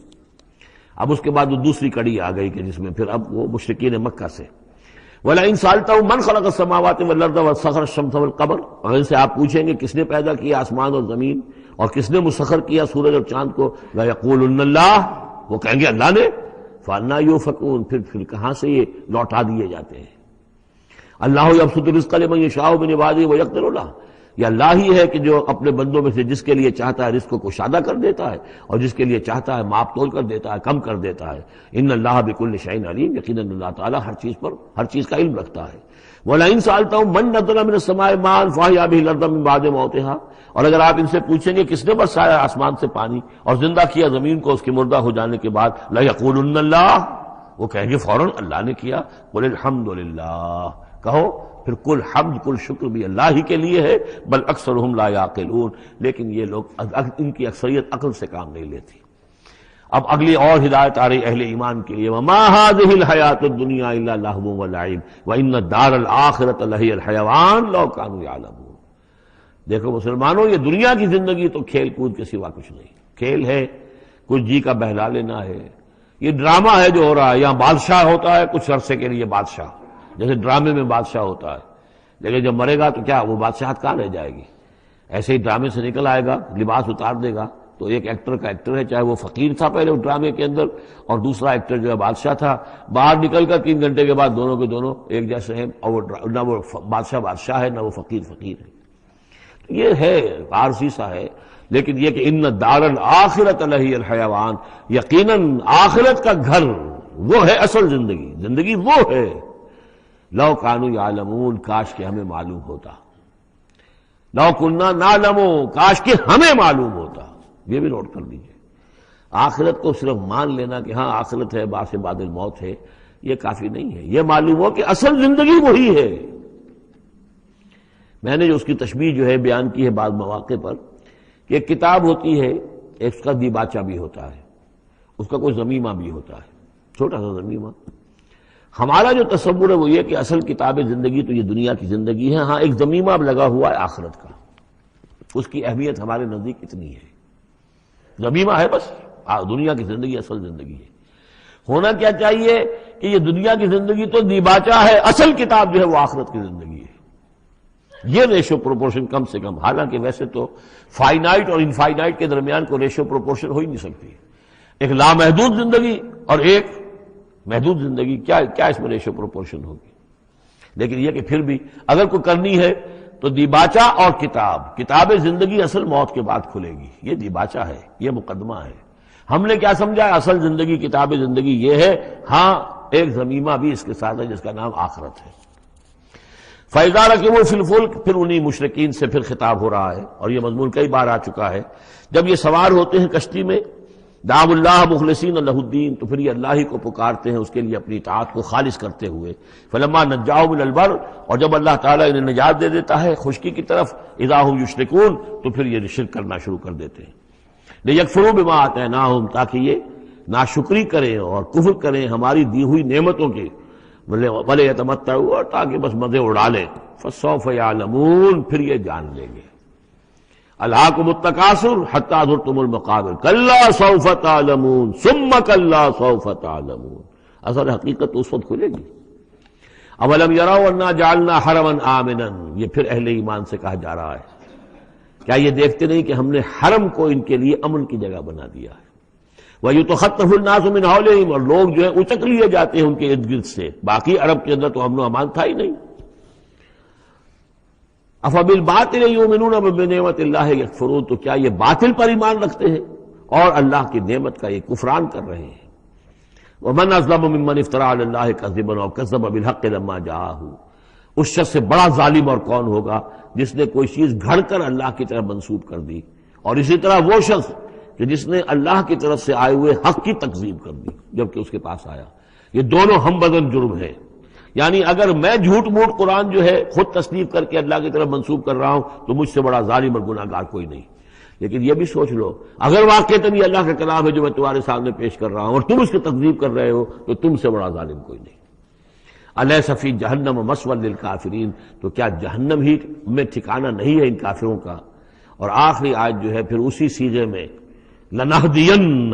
S2: اب اس کے بعد وہ دوسری کڑی آ گئی کہ جس میں پھر اب وہ مشرکین مکہ سے، وَلَئِن سَأَلْتَهُم مَّنْ خَلَقَ السَّمَاوَاتِ وَالْأَرْضَ وَسَخَّرَ الشَّمْسَ وَالْقَمَرَ، اور ان سے آپ پوچھیں گے کس نے پیدا کیا آسمان اور زمین اور کس نے مسخر کیا سورج اور چاند کو، لَيَقُولُنَّ اللَّهُ، وہ کہیں گے اللہ نے، فَأَنَّىٰ يُؤْفَكُونَ، پھر کہاں سے یہ لوٹا دیے جاتے ہیں۔ اللہ یبسط الرزق لمن یشاء من عباده ویقدر له، یہ اللہ ہی ہے کہ جو اپنے بندوں میں سے جس کے لیے چاہتا ہے رزق کو کشادہ کر دیتا ہے، اور جس کے لیے چاہتا ہے ماپ تول کر دیتا ہے، کم کر دیتا ہے۔ ان اللہ بکل شیء علیم، یقیناً اللہ تعالیٰ ہر چیز پر ہر چیز کا علم رکھتا ہے۔ وَلَئِن سَأَلْتَهُم مَّن نَّزَّلَ مِنَ السَّمَاءِ مَاءً فَأَحْيَا بِهِ الْأَرْضَ مِن بَعْدِ مَوْتِهَا، اور اگر آپ ان سے پوچھیں گے کس نے برسایا آسمان سے پانی اور زندہ کیا زمین کو اس کے مردہ ہو جانے کے بعد، لَيَقُولُنَّ اللَّهُ، وہ کہیں گے فوراً اللہ نے کیا۔ قُلِ الْحَمْدُ لِلَّهِ، کہو پھر کل حمد کل شکر بھی اللہ ہی کے لیے ہے، بل اکثرہم لا یعقلون، لیکن یہ لوگ ان کی اکثریت عقل سے کام نہیں لیتی۔ اب اگلی اور ہدایت آ رہی اہل ایمان کے لیے، وما هذه الحیاۃ الدنیا الا لہو ولعب وان الدار الآخرۃ لہی الحیوان لو کانوا یعلمون۔ دیکھو مسلمانوں، یہ دنیا کی زندگی تو کھیل کود کے سوا کچھ نہیں، کھیل ہے، کچھ جی کا بہلا لینا ہے، یہ ڈرامہ ہے جو ہو رہا ہے۔ یہاں بادشاہ ہوتا ہے کچھ عرصے کے لیے، بادشاہ جیسے ڈرامے میں بادشاہ ہوتا ہے، لیکن جب مرے گا تو کیا وہ بادشاہت کہاں رہ جائے گی؟ ایسے ہی ڈرامے سے نکل آئے گا، لباس اتار دے گا تو ایک ایکٹر کا ایکٹر ہے، چاہے وہ فقیر تھا پہلے اس ڈرامے کے اندر، اور دوسرا ایکٹر جو ہے بادشاہ تھا، باہر نکل کر 3 گھنٹے کے بعد دونوں کے دونوں ایک جیسے ہیں، اور نہ وہ بادشاہ ہے نہ وہ فقیر ہے۔ یہ ہے عارضی سا ہے۔ لیکن یہ کہ ان الدار الآخرۃ لہی الحیوان، یقیناً آخرت کا گھر وہ ہے اصل زندگی، زندگی وہ ہے. لو کانوا یعلمون، کاش کہ ہمیں معلوم ہوتا. لو کنا نعلم، کاش کہ ہمیں معلوم ہوتا. یہ بھی نوٹ کر لیجیے. آخرت کو صرف مان لینا کہ ہاں آخرت ہے، بعد سے بعد الموت ہے، یہ کافی نہیں ہے. یہ معلوم ہو کہ اصل زندگی وہی ہے. میں نے جو اس کی تشبیہ جو ہے بیان کی ہے بعض مواقع پر کہ ایک کتاب ہوتی ہے، ایک اس کا دیباچہ بھی ہوتا ہے، اس کا کوئی ضمیمہ بھی ہوتا ہے، چھوٹا سا ضمیمہ. ہمارا جو تصور ہے وہ یہ کہ اصل کتاب زندگی تو یہ دنیا کی زندگی ہے، ہاں ایک ضمیمہ اب لگا ہوا ہے آخرت کا. اس کی اہمیت ہمارے نزدیک اتنی ہے. ضمیمہ ہے بس، دنیا کی زندگی اصل زندگی ہے. ہونا کیا چاہیے کہ یہ دنیا کی زندگی تو دیباچہ ہے، اصل کتاب جو ہے وہ آخرت کی زندگی ہے. یہ ریشو پروپورشن کم سے کم، حالانکہ ویسے تو فائنائٹ اور انفائنائٹ کے درمیان کوئی ریشو پروپورشن ہو ہی نہیں سکتی. ایک لامحدود زندگی اور ایک محدود زندگی، کیا اس میں ریشو پروپورشن ہوگی؟ لیکن یہ کہ پھر بھی اگر کوئی کرنی ہے تو دیباچہ اور کتاب زندگی اصل موت کے بعد کھلے گی. یہ دیباچہ ہے، یہ مقدمہ ہے. ہم نے کیا سمجھا ہے اصل زندگی کتاب زندگی یہ ہے، ہاں ایک ضمیمہ بھی اس کے ساتھ ہے جس کا نام آخرت ہے. فَإِذَا رَكِبُوا فِي الْفُلْكِ، پھر انہی مشرکین سے پھر خطاب ہو رہا ہے، اور یہ مضمون کئی بار آ چکا ہے. جب یہ سوار ہوتے ہیں کشتی میں، دعوا اللہ مخلصین لہ الدین، تو پھر یہ اللہ ہی کو پکارتے ہیں اس کے لیے اپنی اطاعت کو خالص کرتے ہوئے. فلما نجاہم الی البر، اور جب اللہ تعالیٰ انہیں نجات دے دیتا ہے خشکی کی طرف، اذا ہم یشرکون، تو پھر یہ شرک کرنا شروع کر دیتے ہیں. لیکفروا بما آتیناہم، تاکہ یہ ناشکری کریں اور کفر کریں ہماری دی ہوئی نعمتوں کی، وَلَا يَتَمَتَّعُوا، اور تاکہ بس مزے اڑا لیں. فَسَوْفَ يَعْلَمُونَ، پھر یہ جان لیں گے. أَلْهَاكُمُ التَّكَاثُرُ حَتَّىٰ زُرْتُمُ الْمَقَابِرَ كَلَّا سَوْفَ تَعْلَمُونَ ثُمَّ كَلَّا سَوْفَ تَعْلَمُونَ. اصل حقیقت اس وقت کھلے گی. أَوَلَمْ يَرَوْا أَنَّا جَعَلْنَا حَرَمًا آمِنًا، یہ پھر اہل ایمان سے کہا جا رہا ہے، کیا یہ دیکھتے نہیں کہ ہم نے حرم کو ان کے لیے امن کی جگہ بنا دیا ہے. وَيُتَخَطَّفُ النَّاسُ مِنْ حَوْلِهِمْ، اور لوگ جو ہے اچک لیے جاتے ہیں ان کے ارد گرد سے. باقی عرب کے اندر تو امن و امان تھا ہی نہیں. أَفَبِالْبَاطِلِ يُؤْمِنُونَ وَبِنِعْمَتِ اللَّهِ يَكْفُرُونَ، تو کیا یہ باطل پر ایمان رکھتے ہیں اور اللہ کی نعمت کا یہ کفران کر رہے ہیں. وَمَنْ أَظْلَمُ مِمَّنِ افْتَرَىٰ عَلَى اللَّهِ كَذِبًا وَكَذَّبَ بِالْحَقِّ لَمَّا جَاءَهُ، اس شخص سے بڑا ظالم اور کون ہوگا جس نے کوئی چیز گھڑ کر اللہ کی طرف منسوب کر دی، اور اسی طرح وہ شخص کہ جس نے اللہ کی طرف سے آئے ہوئے حق کی تکذیب کر دی جبکہ اس کے پاس آیا. یہ دونوں ہم بدن جرم ہیں. یعنی اگر میں جھوٹ موٹ قرآن جو ہے خود تصنیف کر کے اللہ کی طرف منسوب کر رہا ہوں تو مجھ سے بڑا ظالم اور گناہ گار کوئی نہیں. لیکن یہ بھی سوچ لو، اگر واقعتاً یہ اللہ کا کلام ہے جو میں تمہارے سامنے پیش کر رہا ہوں اور تم اس کی تکذیب کر رہے ہو تو تم سے بڑا ظالم کوئی نہیں. الیس فی جہنم مثوی للکافرین، تو کیا جہنم ہی میں ٹھکانہ نہیں ہے ان کافروں کا. اور آخری آیت جو ہے پھر اسی سیغے میں، لنہدین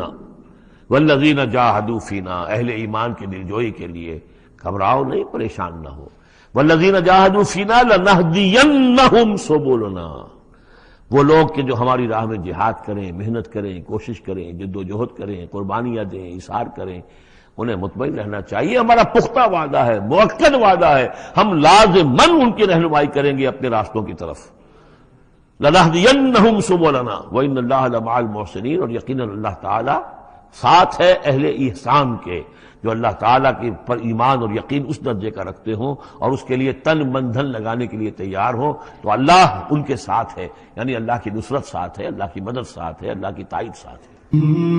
S2: والذین جاہدوا فینا، اہل ایمان کی دلجوئی کے لیے گھبراؤ نہیں، پریشان نہ ہو. والذین جاہدوا فینا لنہدینہم سبلنا، وہ لوگ کہ جو ہماری راہ میں جہاد کریں، محنت کریں، کوشش کریں، جد و جہد کریں، قربانیاں دیں، اثار کریں، انہیں مطمئن رہنا چاہیے. ہمارا پختہ وعدہ ہے، مؤکد وعدہ ہے، ہم لازماً ان کی رہنمائی کریں گے اپنے راستوں کی طرف. لنہدینہم سبلنا وان اللہ لمع المحسنین، اور یقیناً اللہ تعالیٰ ساتھ ہے اہل احسان کے، جو اللہ تعالیٰ کے پر ایمان اور یقین اس درجے کا رکھتے ہوں اور اس کے لیے تن من دھن لگانے کے لیے تیار ہوں، تو اللہ ان کے ساتھ ہے. یعنی اللہ کی نصرت ساتھ ہے، اللہ کی مدد ساتھ ہے، اللہ کی تائید ساتھ ہے.